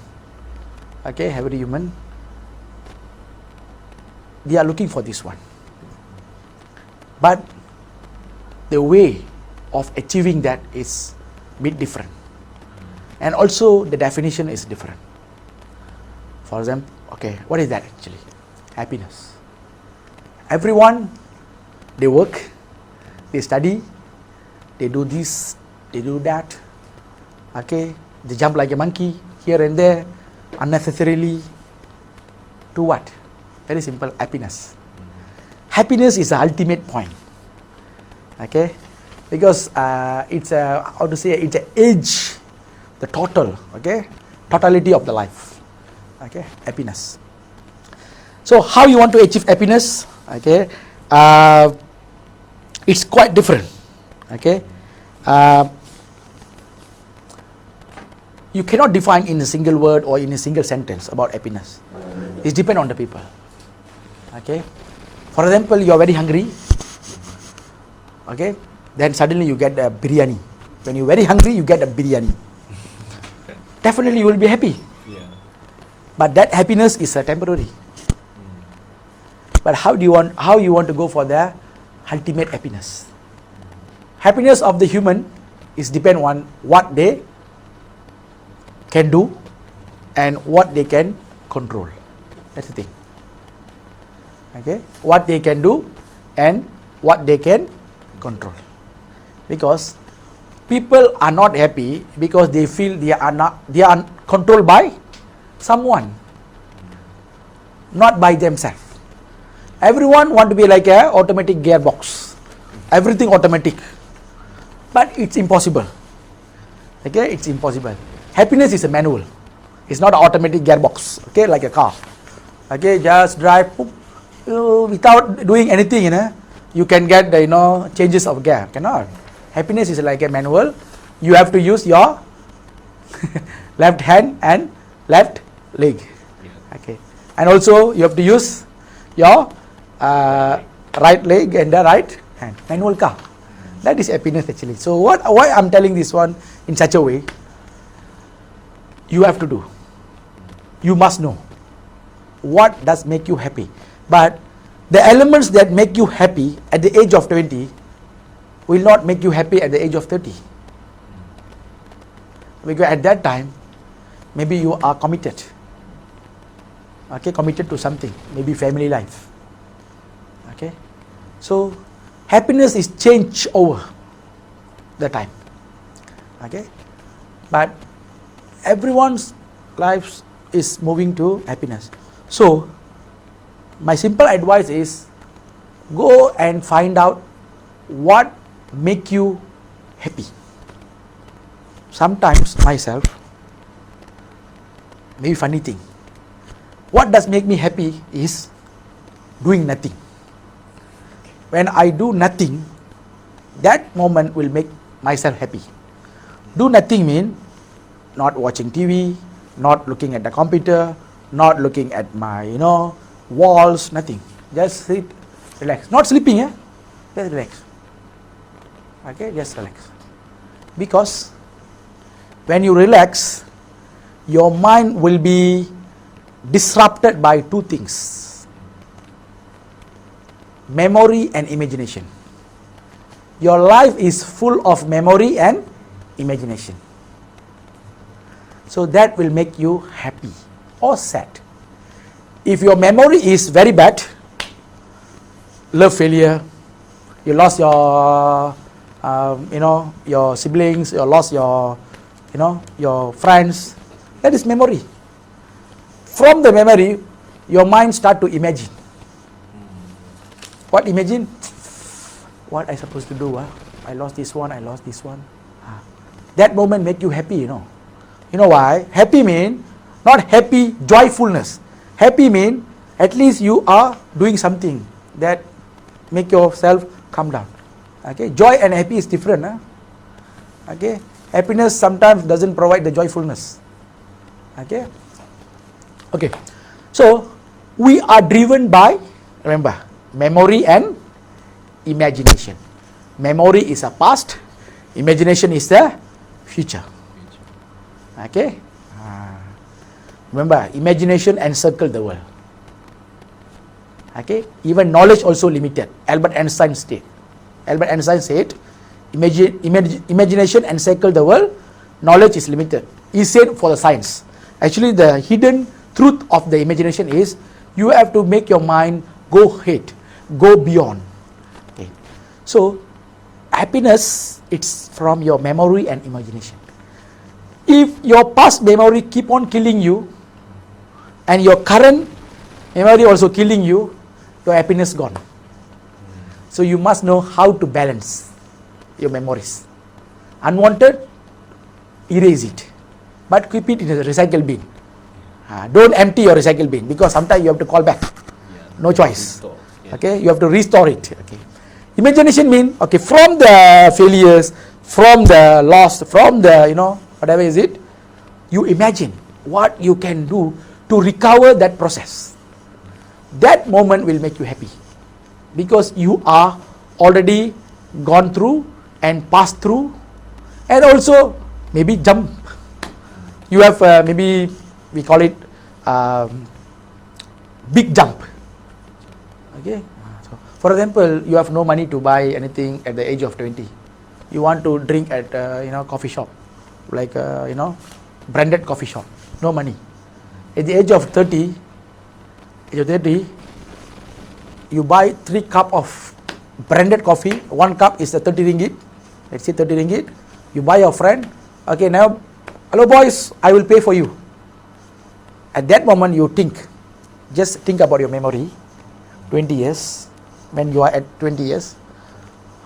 S1: they are looking for this one. But the way of achieving that is a bit different. And also the definition is different. For example, what is that actually? Happiness. Everyone, they work, they study, they do this, they do that. They jump like a monkey here and there, unnecessarily. To what? Very simple, happiness. Happiness is the ultimate point. Because it's it's an age, the total, totality of the life. Happiness. So how you want to achieve happiness? It's quite different. You cannot define in a single word or in a single sentence about happiness. It depends on the people. For example, you are very hungry. Then suddenly you get a biryani. When you're very hungry, you get a biryani. Definitely you will be happy.
S3: Yeah.
S1: But that happiness is temporary. But how you want to go for the ultimate happiness? Happiness of the human is depend on what they can do and what they can control. That's the thing. What they can do and what they can control. Because people are not happy because they feel they are controlled by someone, not by themselves. Everyone want to be like a automatic gearbox, everything automatic, but it's impossible. It's impossible. Happiness is a manual. It's not an automatic gearbox. Like a car. Just drive without doing anything. You can get the changes of gear. Cannot. Happiness is like a manual. You have to use your left hand and left leg. And also you have to use your right leg and the right hand. Manual car. That is happiness actually. So why I'm telling this one in such a way? You have to do. You must know what does make you happy. But the elements that make you happy at the age of 20 will not make you happy at the age of 30. Because at that time, maybe you are committed. Committed to something, maybe family life. So happiness is changed over the time. But everyone's life is moving to happiness. So my simple advice is go and find out what make you happy. Sometimes myself, maybe funny thing, what does make me happy is doing nothing. When I do nothing, that moment will make myself happy. Do nothing mean not watching TV, not looking at the computer, not looking at my walls, nothing. Just sit, relax. Not sleeping, just relax. Just relax. Because when you relax, your mind will be disrupted by two things: memory and imagination. Your life is full of memory and imagination. So that will make you happy or sad. If your memory is very bad, love failure, You lost your, your siblings, you lost your, your friends. That is memory. From the memory, your mind start to imagine. What imagine? What I supposed to do? I lost this one, I lost this one. That moment make you happy, You know why? Happy mean, not happy joyfulness. Happy mean, at least you are doing something that make yourself calm down. Okay, joy and happy is different. Okay, happiness sometimes doesn't provide the joyfulness. Okay, so we are driven by, remember, memory and imagination. Memory is a past, imagination is the future. Okay, remember, imagination encircle the world. Okay, even knowledge also limited. Albert Einstein said, imagination encircle the world, knowledge is limited. He said for the science. Actually, the hidden truth of the imagination is you have to make your mind go ahead, go beyond. Okay. So, happiness, it's from your memory and imagination. If your past memory keep on killing you, and your current memory also killing you, your happiness gone. So you must know how to balance your memories. Unwanted, erase it, but keep it in a recycle bin. Don't empty your recycle bin, because sometimes you have to call back. No choice. Okay, you have to restore it. Okay. Imagination means, okay, from the failures, from the loss, from the, whatever is it, you imagine what you can do to recover that process. That moment will make you happy, because you are already gone through and passed through, and also maybe jump. You have maybe we call it big jump. Okay. So, for example, you have no money to buy anything at the age of 20. You want to drink at coffee shop, like branded coffee shop. No money. At the age of 30, you buy 3 cup of branded coffee. 1 cup is 30 ringgit. Let's say 30 ringgit. You buy your friend. Okay, now, hello boys, I will pay for you. At that moment, you just think about your memory. 20 years, when you are at 20 years,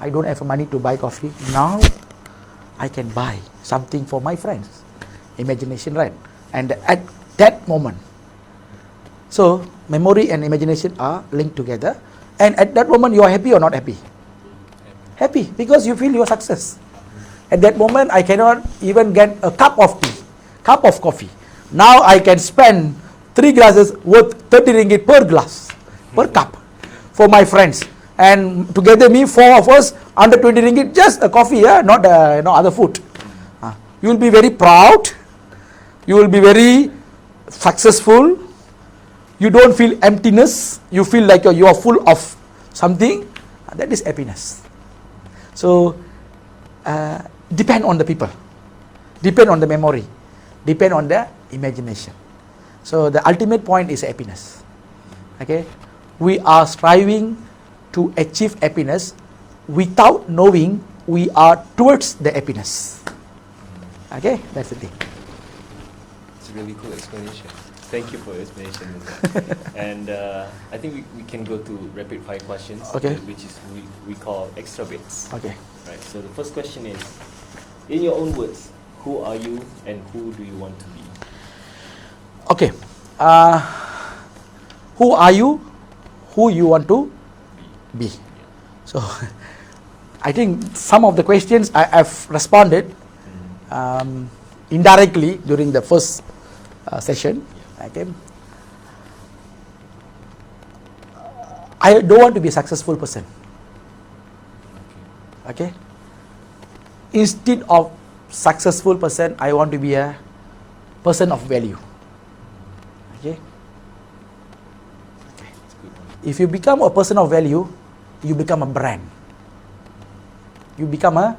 S1: I don't have money to buy coffee. Now, I can buy something for my friends. Imagination, right? And at that moment, so memory and imagination are linked together, and at that moment you are happy or not happy? Happy, because you feel your success. At that moment, I cannot even get a cup of coffee. Now I can spend 3 glasses worth 30 ringgit per glass, per cup, for my friends, and together me 4 of us under 20 ringgit, just a coffee, not other food. You will be very proud. You will be very successful. You don't feel emptiness. You feel like you are full of something. That is happiness. So, depend on the people, depend on the memory, depend on the imagination. So, the ultimate point is happiness. Okay, we are striving to achieve happiness without knowing we are towards the happiness. Okay, that's the thing.
S3: It's a really cool explanation. Thank you for your explanation. And I think we can go to rapid fire questions,
S1: okay,
S3: which is we call extra bits.
S1: Okay.
S3: Right. So the first question is, in your own words, who are you and who do you want to be?
S1: Okay. Who are you? Who you want to be? So, I think some of the questions I have responded indirectly during the first session. Okay. I don't want to be a successful person. Okay. Instead of successful person, I want to be a person of value. Okay. Okay. If you become a person of value, you become a brand. You become a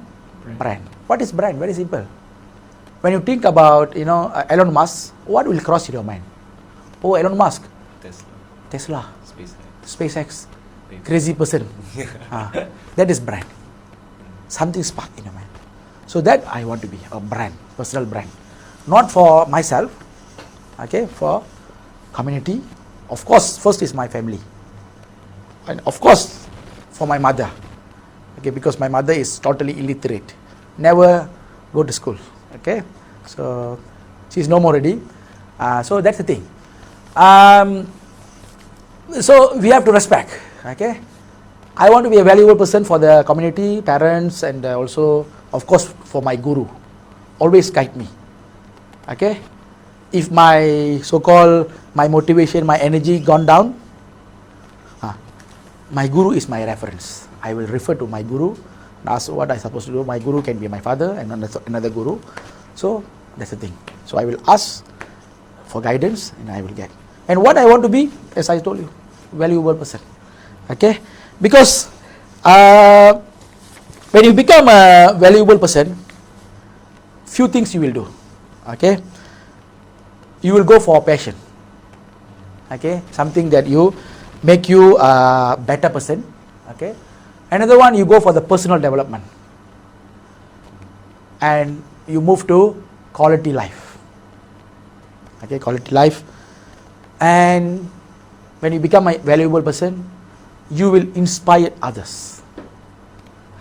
S1: brand. What is brand? Very simple. When you think about, Elon Musk, what will cross your mind? Oh, Elon Musk.
S3: Tesla.
S1: SpaceX. crazy person. That is brand. Something spark in your mind. So that I want to be a brand, personal brand. Not for myself, okay, for community. Of course, first is my family. And of course, for my mother. Okay, because my mother is totally illiterate. Never go to school. Okay, so she's no more already. So that's the thing. So we have to respect. Okay, I want to be a valuable person for the community, parents, and also, of course, for my guru. Always guide me. Okay, if my so-called my motivation, my energy gone down, my guru is my reference. I will refer to my guru and ask what I supposed to do. My guru can be my father and another guru. So that's the thing. So I will ask for guidance and I will get. And what I want to be, as I told you, valuable person. Okay, because when you become a valuable person, few things you will do. Okay, you will go for passion. Okay, something that you make you a better person. Okay, another one, you go for the personal development, and you move to quality life. Okay, quality life. And when you become a valuable person, you will inspire others.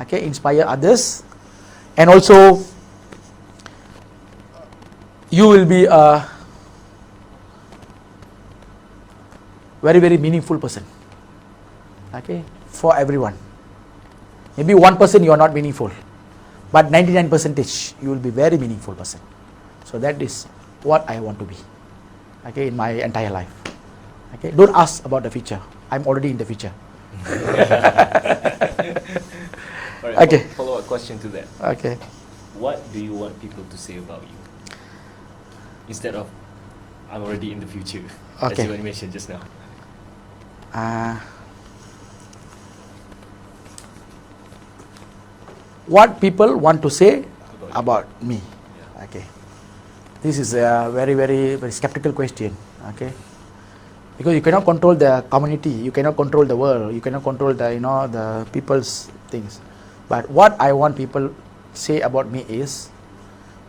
S1: Okay, inspire others, and also you will be a very, very meaningful person. Okay, for everyone. Maybe 1% you are not meaningful, but 99% you will be very meaningful person. So that is what I want to be. Okay, in my entire life. Okay, don't ask about the future. I'm already in the future.
S3: Alright,
S1: Okay.
S3: Follow-up question to that.
S1: Okay.
S3: What do you want people to say about you? Instead of, I'm already in the future, as
S1: Okay.
S3: you mentioned just now.
S1: What people want to say about me?
S3: Yeah.
S1: Okay. This is a very, very, very skeptical question. Okay. Because you cannot control the community, you cannot control the world, you cannot control the the people's things. But what I want people say about me is,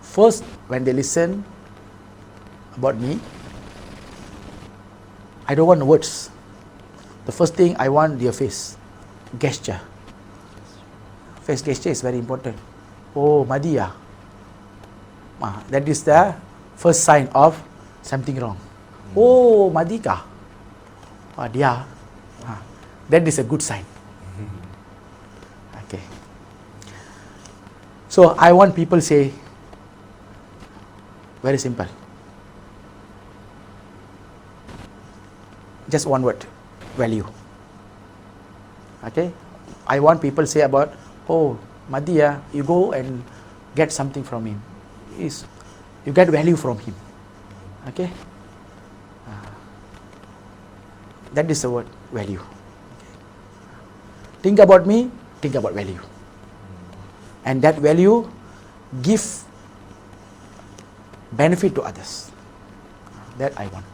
S1: first, when they listen about me, I don't want words. The first thing I want their face, gesture. Face gesture is very important. Oh, Madia. That is the first sign of something wrong. Oh, Madika. Dia. That is a good sign. Okay. So I want people say, very simple. Just one word, value. Okay. I want people say about, oh, Madhya, you go and get something from him. You get value from him. Okay. That is the word, value. Okay. Think about me, think about value. And that value give benefit to others. That I want.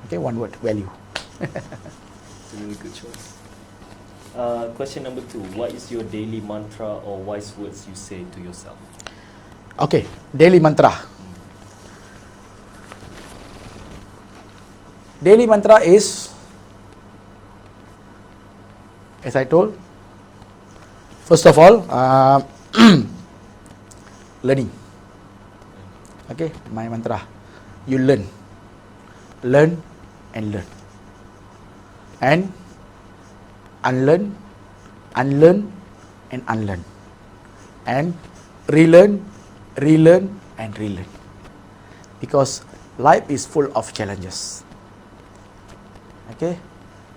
S1: Okay, one word, value.
S3: It's a really good choice. Question number 2. What is your daily mantra or wise words you say to yourself?
S1: Okay, daily mantra. Daily mantra is, as I told, first of all, learning. Okay, my mantra. You learn. Learn and learn. And unlearn, unlearn and unlearn. And relearn, relearn and relearn. Because life is full of challenges. Okay,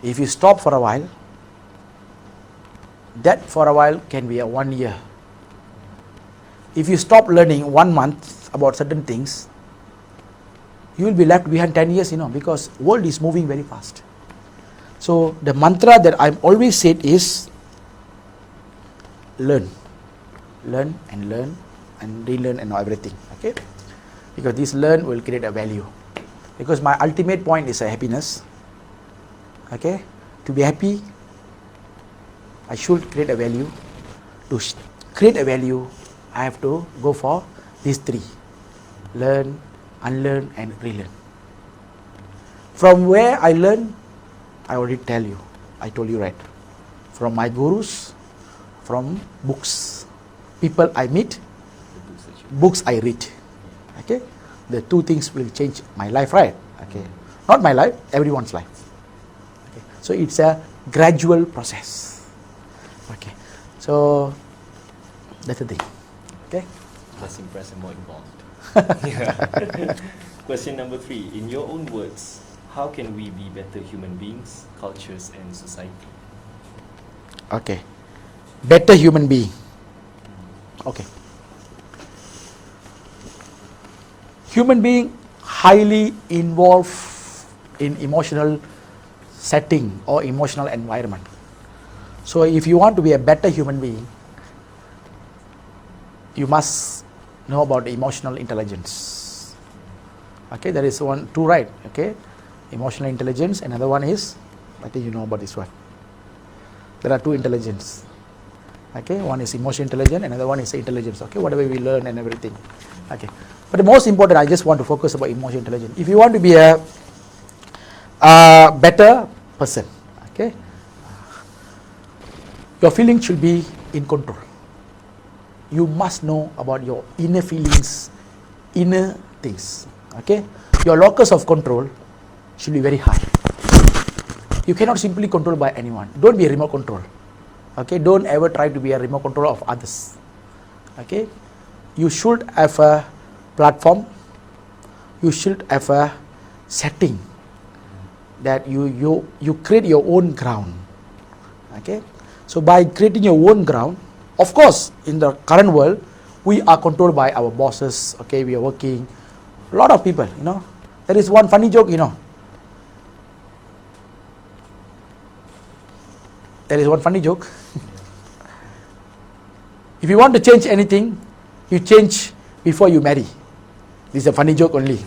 S1: if you stop for a while, that for a while can be a 1 year. If you stop learning 1 month about certain things, you will be left behind 10 years, because world is moving very fast. So the mantra that I've always said is, learn, learn and learn and relearn and everything. Okay, because this learn will create a value. Because my ultimate point is a happiness. Okay, to be happy, I should create a value. To create a value, I have to go for these three: learn, unlearn, and relearn. From where I learn, I already tell you. I told you right. From my gurus, from books, people I meet, books I read. Okay, the two things will change my life, right? Okay, not my life, everyone's life. Okay, so it's a gradual process. Okay, so that's the thing. Okay.
S3: Less impressed and more involved. Question number 3. In your own words, how can we be better human beings, cultures, and society?
S1: Okay. Better human being. Okay. Human being highly involved in emotional setting or emotional environment. So if you want to be a better human being, you must know about emotional intelligence. Okay, there is two right. Okay, emotional intelligence. Another one is, I think you know about this one. There are two intelligence. Okay, one is emotional intelligence, another one is intelligence. Okay, whatever we learn and everything. Okay, but the most important, I just want to focus about emotional intelligence. If you want to be a better person, okay, your feelings should be in control. You must know about your inner feelings, inner things. Okay, your locus of control should be very high. You cannot simply control by anyone. Don't be a remote control. Okay, don't ever try to be a remote control of others. Okay, you should have a platform. You should have a setting that you create your own ground. Okay, so by creating your own ground, of course, in the current world, we are controlled by our bosses. Okay, we are working. A lot of people, you know. There is one funny joke, you know. There is one funny joke. If you want to change anything, you change before you marry. This is a funny joke only,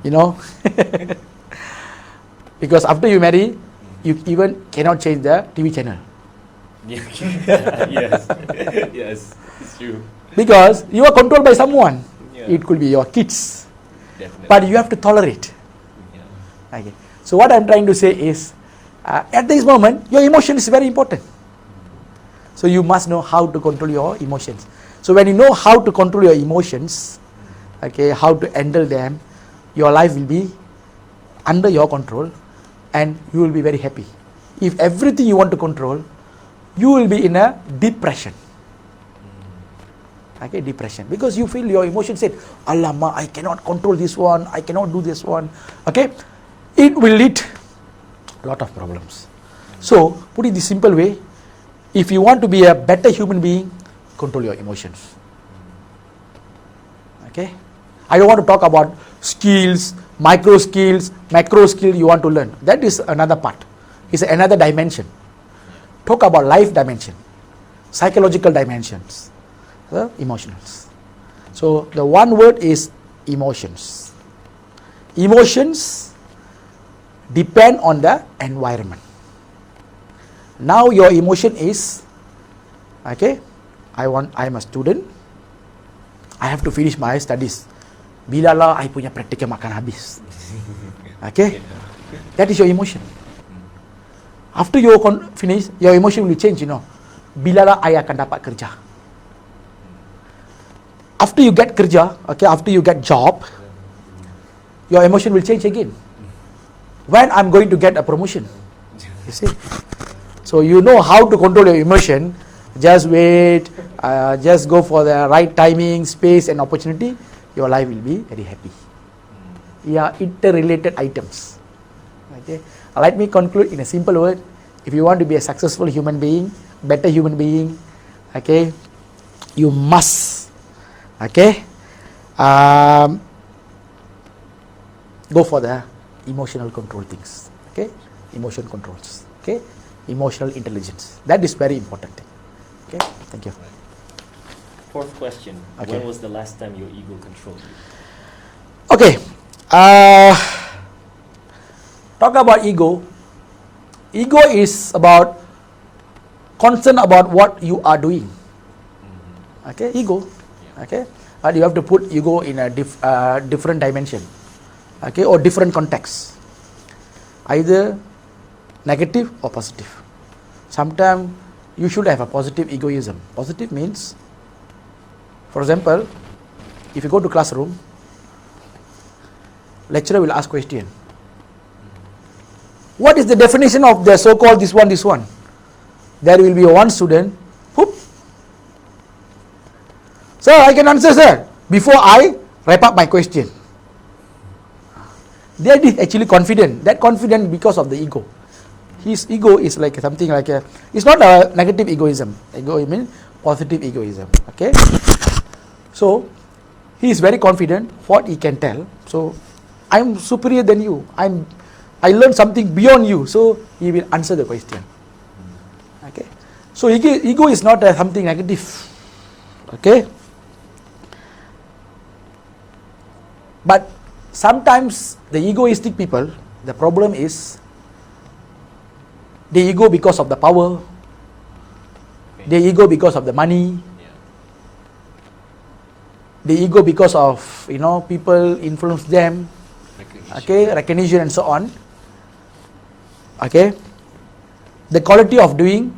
S1: you know. Because after you marry, you even cannot change the TV channel.
S3: Yes, yes, it's true.
S1: Because you are controlled by someone.
S3: Yeah.
S1: It could be your kids.
S3: Definitely.
S1: But you have to tolerate.
S3: Yeah.
S1: Okay. So what I'm trying to say is, at this moment, your emotion is very important. So you must know how to control your emotions. So when you know how to control your emotions, okay, how to handle them, your life will be under your control and you will be very happy. If everything you want to control, you will be in a depression. Okay, depression. Because you feel your emotion said, Alamak, I cannot control this one, I cannot do this one. Okay, it will lead a lot of problems. So, put it the simple way, if you want to be a better human being, control your emotions. Okay, I don't want to talk about skills, micro skills, macro skill you want to learn. That is another part. It's another dimension. Talk about life dimension, psychological dimensions, emotions. So the one word is emotions. Emotions depend on the environment. Now your emotion is, okay, I am a student, I have to finish my studies. Bila lah I punya practical makan habis. Okay, that is your emotion. After you finish, your emotion will change, you know. Bila lah I akan dapat kerja. After you get kerja, okay, after you get job, your emotion will change again. When I'm going to get a promotion, you see. So you know how to control your emotion. Just wait, just go for the right timing, space and opportunity. Your life will be very happy. Yeah, interrelated items. Okay. Let me conclude in a simple word. If you want to be a successful human being, better human being, okay, you must, okay, go for the emotional control things. Okay, emotion controls. Okay, emotional intelligence. That is very important thing. Okay, thank you.
S3: Fourth question.
S1: Okay.
S3: When was the last time your ego controlled you?
S1: Okay, talk about ego. Ego is about concerned about what you are doing. Okay, ego. Okay, but you have to put ego in a different dimension. Okay, or different context. Either negative or positive. Sometimes you should have a positive egoism. Positive means, for example, if you go to classroom, lecturer will ask question. What is the definition of the so-called this one? There will be one student, whoop. Sir, I can answer, sir, before I wrap up my question. That is actually confident. That confident because of the ego. His ego is like something like it's not a negative egoism. Ego means positive egoism. Okay. So he is very confident what he can tell. So I am superior than you. I learned something beyond you. So he will answer the question. Okay. So ego is not something negative. Okay. But sometimes the egoistic people, the problem is the ego because of the power, the ego because of the money, the ego because of people influence them, recognition and so on. Okay, the quality of doing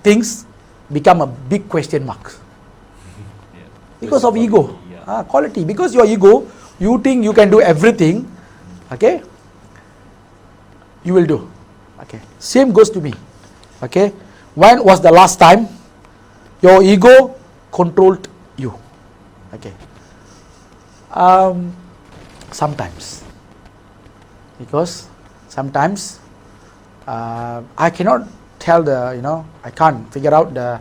S1: things become a big question mark because of ego. Quality, because your ego, you think you can do everything, okay, you will do. Okay, same goes to me. Okay, when was the last time your ego controlled you? Okay, sometimes, because sometimes I cannot tell I can't figure out the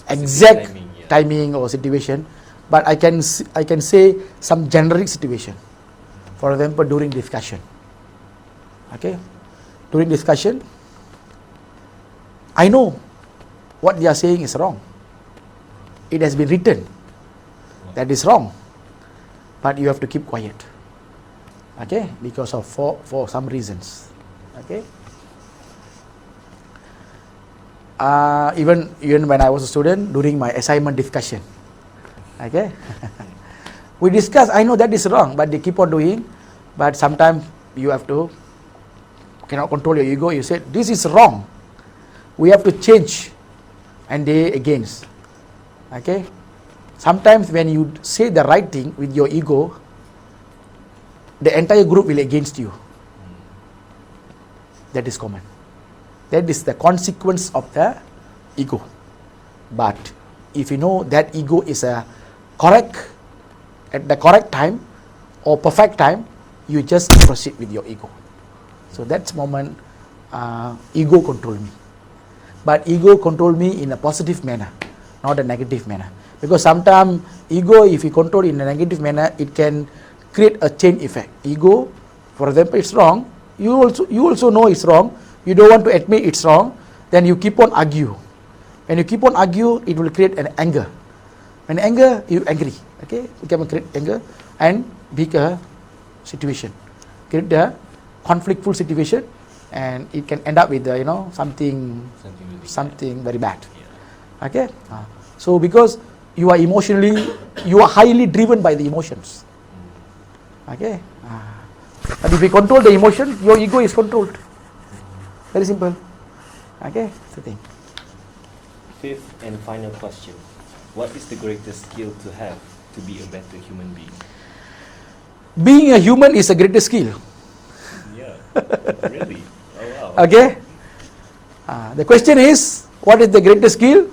S1: exact timing or situation. But I can say some generic situation. For example, during discussion. Okay, during discussion, I know what they are saying is wrong. It has been written that is wrong, but you have to keep quiet. Okay, because of for some reasons. Okay. Even when I was a student, during my assignment discussion. Okay, we discuss. I know that is wrong, but they keep on doing. But sometimes you cannot control your ego. You say this is wrong. We have to change, and they against. Okay, sometimes when you say the right thing with your ego, the entire group will against you. That is common. That is the consequence of the ego. But if you know that ego is correct at the correct time or perfect time, you just proceed with your ego. So that's moment ego control me. But ego control me in a positive manner, not a negative manner. Because sometimes ego, if you control in a negative manner, it can create a chain effect. Ego, for example, it's wrong. You also know it's wrong. You don't want to admit it's wrong. Then you keep on argue. When you keep on argue, it will create an anger. When anger, you angry. Okay, you can create anger and big situation. Create the conflictful situation, and it can end up with something very bad. Okay, so because you are highly driven by the emotions. Okay, but if you control the emotion, your ego is controlled. Very simple. Okay, that's the thing.
S3: Fifth and final question. What is the greatest skill to have to be a better human being?
S1: Being a human is a greatest skill.
S3: Yeah, really? Oh, wow.
S1: Okay. The question is, what is the greatest skill?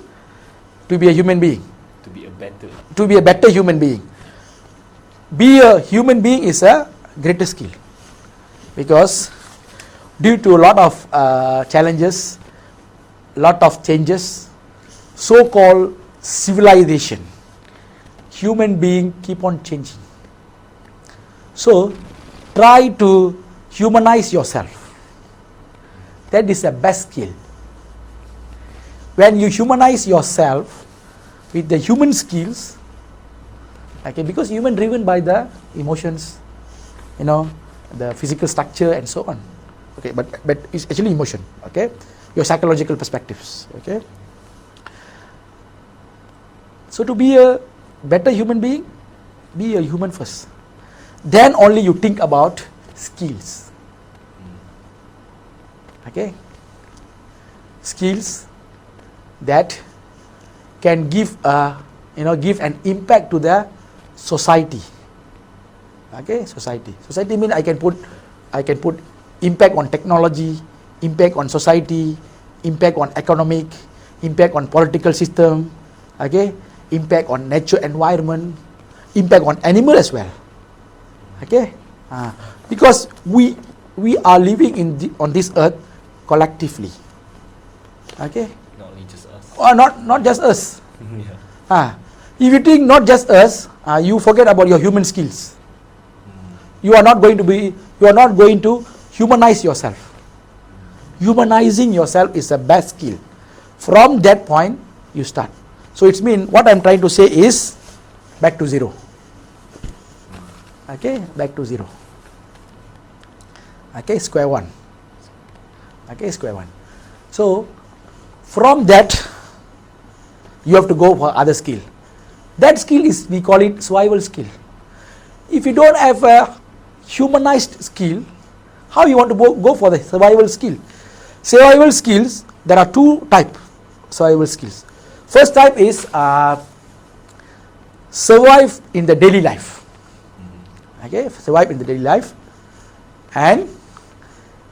S1: To be a human being.
S3: To be a
S1: better human being. Be a human being is a greatest skill. Because due to a lot of challenges, lot of changes, so-called civilization, human being keep on changing. So try to humanize yourself. That is the best skill. When you humanize yourself with the human skills, okay, because human driven by the emotions, the physical structure and so on. Okay, but it's actually emotion. Okay, your psychological perspectives. Okay. So to be a better human being, be a human first. Then only you think about skills. Okay. Skills that can give give an impact to the society. Okay, society. Society means I can put impact on technology, impact on society, impact on economic, impact on political system, okay, impact on nature environment, impact on animal as well. Okay, because we are living on this earth collectively. Okay,
S3: Not only just us.
S1: not just us.
S3: Yeah.
S1: If you think not just us, you forget about your human skills. You are not going to humanize yourself. Humanizing yourself is the best skill. From that point, you start. So it means what I'm trying to say is back to zero. Okay, back to zero. Okay, square one. Okay, square one. So from that, you have to go for other skill. That skill is, we call it survival skill. If you don't have a humanized skill, how you want to go for the survival skill? Survival skills, there are two types survival skills. First type is survive in the daily life. Okay, survive in the daily life. And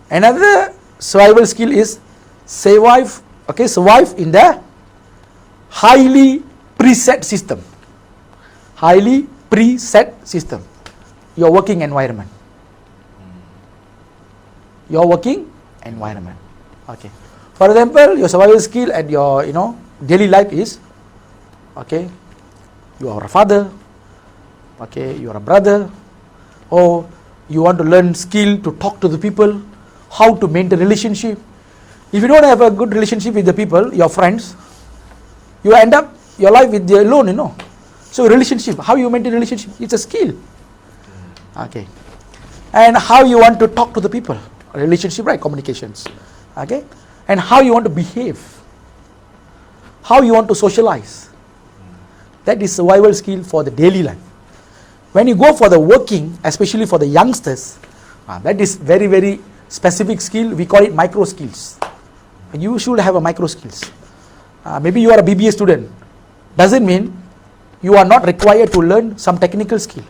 S1: another survival skill is survive in the highly preset system. Highly preset system. Your working environment. Your working environment. Okay. For example, your survival skill at your daily life is, okay, you are a father, okay, you are a brother, or you want to learn skill to talk to the people, how to maintain relationship. If you don't have a good relationship with the people, your friends, you end up your life with the alone, So relationship, how you maintain relationship, it's a skill. Okay. And how you want to talk to the people, relationship, right, communications. Okay. And how you want to behave, how you want to socialize. That is survival skill for the daily life. When you go for the working, especially for the youngsters, that is very, very specific skill. We call it micro skills. And you should have a micro skills. Maybe you are a BBA student. Doesn't mean you are not required to learn some technical skill.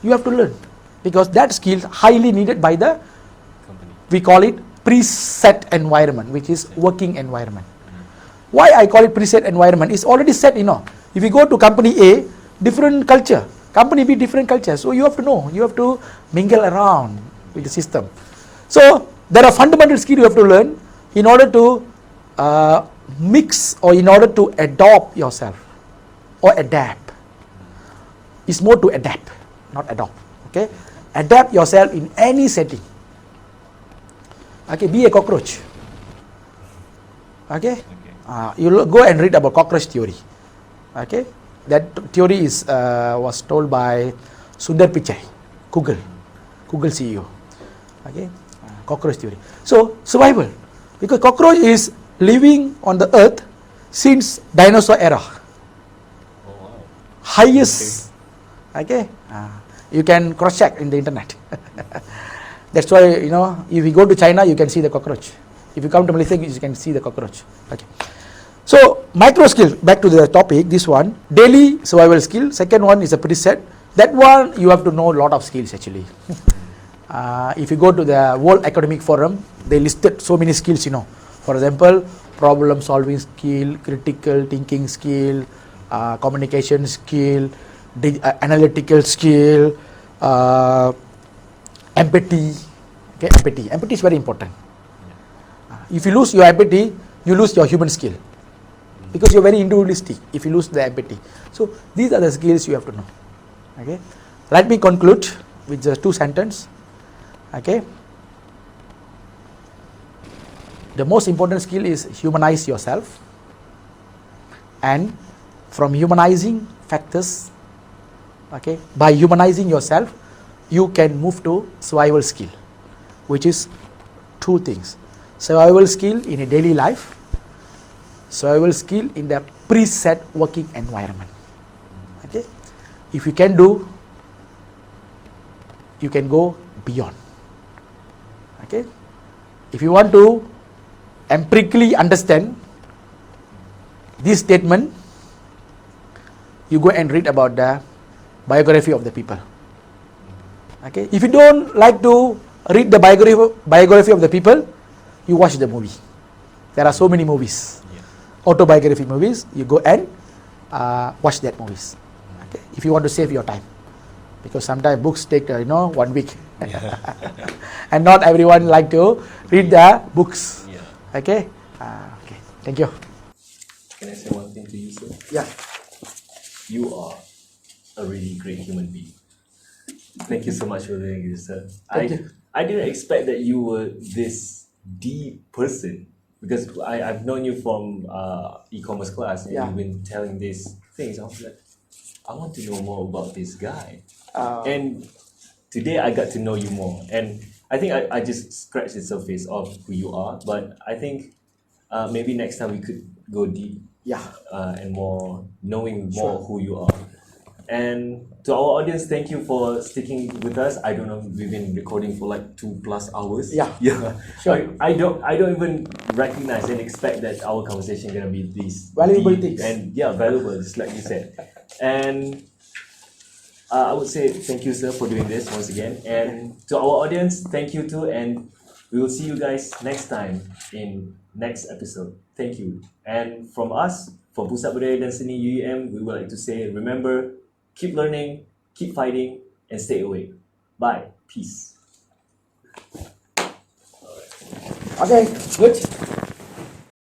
S1: You have to learn, because that skill is highly needed by the company. We call it preset environment, which is working environment. Why I call it preset environment? It's already set, If you go to company A, different culture. Company B, different culture. So you have to know. You have to mingle around with the system. So there are fundamental skills you have to learn in order to mix, or in order to adopt yourself or adapt. It's more to adapt, not adopt. Okay, adapt yourself in any setting. Okay, be a cockroach. Okay, you go and read about cockroach theory. Okay, that theory was told by Sundar Pichai, Google CEO. Okay, cockroach theory. So survival, because cockroach is living on the earth since dinosaur era.
S3: Oh, wow.
S1: Highest. Okay. You can cross check in the internet. That's why, if you go to China, you can see the cockroach. If you come to Malaysia, you can see the cockroach. Okay. So micro skill, back to the topic, this one, daily survival skill. Second one is a preset. That one, you have to know a lot of skills actually. If you go to the World Economic Forum, they listed so many skills, For example, problem solving skill, critical thinking skill, communication skill, analytical skill, empathy. Okay, empathy is very important. If you lose your empathy, you lose your human skill, because you're very individualistic if you lose the empathy. So these are the skills you have to know. Okay, let me conclude with the two sentences. Okay, the most important skill is humanize yourself, and from humanizing factors, okay, by humanizing yourself, you can move to survival skill, which is two things: survival skill in a daily life, survival skill in the preset working environment. Okay, if you can do, you can go beyond. Okay, if you want to empirically understand this statement, you go and read about the biography of the people. Okay, if you don't like to read the biography of the people, you watch the movie. There are so many movies, autobiography movies. You go and watch that movies. Okay, if you want to save your time, because sometimes books take 1 week, and not everyone like to read the books. Okay, okay. Thank you.
S2: Can I say one thing to you, sir?
S1: Yeah.
S2: You are a really great human being. Thank you so much for doing this, sir. I didn't expect that you were this deep person, because I've known you from e-commerce class, and you've been telling these things. I was like, I want to know more about this guy. And today I got to know you more. And I think I just scratched the surface of who you are. But I think maybe next time we could go deep, and more knowing more who you are. And to our audience, thank you for sticking with us. I don't know, we've been recording for like 2+ hours.
S1: Yeah.
S2: Sure. I don't even recognize and expect that our conversation is gonna be this
S1: Valuable
S2: deep
S1: things.
S2: and valuable, just like you said. And I would say thank you, sir, for doing this once again. And to our audience, thank you too. And we will see you guys next time in next episode. Thank you. And from us, from Pusat Budaya Dan Seni UEM, we would like to say, remember, keep learning, keep fighting, and stay awake. Bye. Peace.
S1: Okay, good.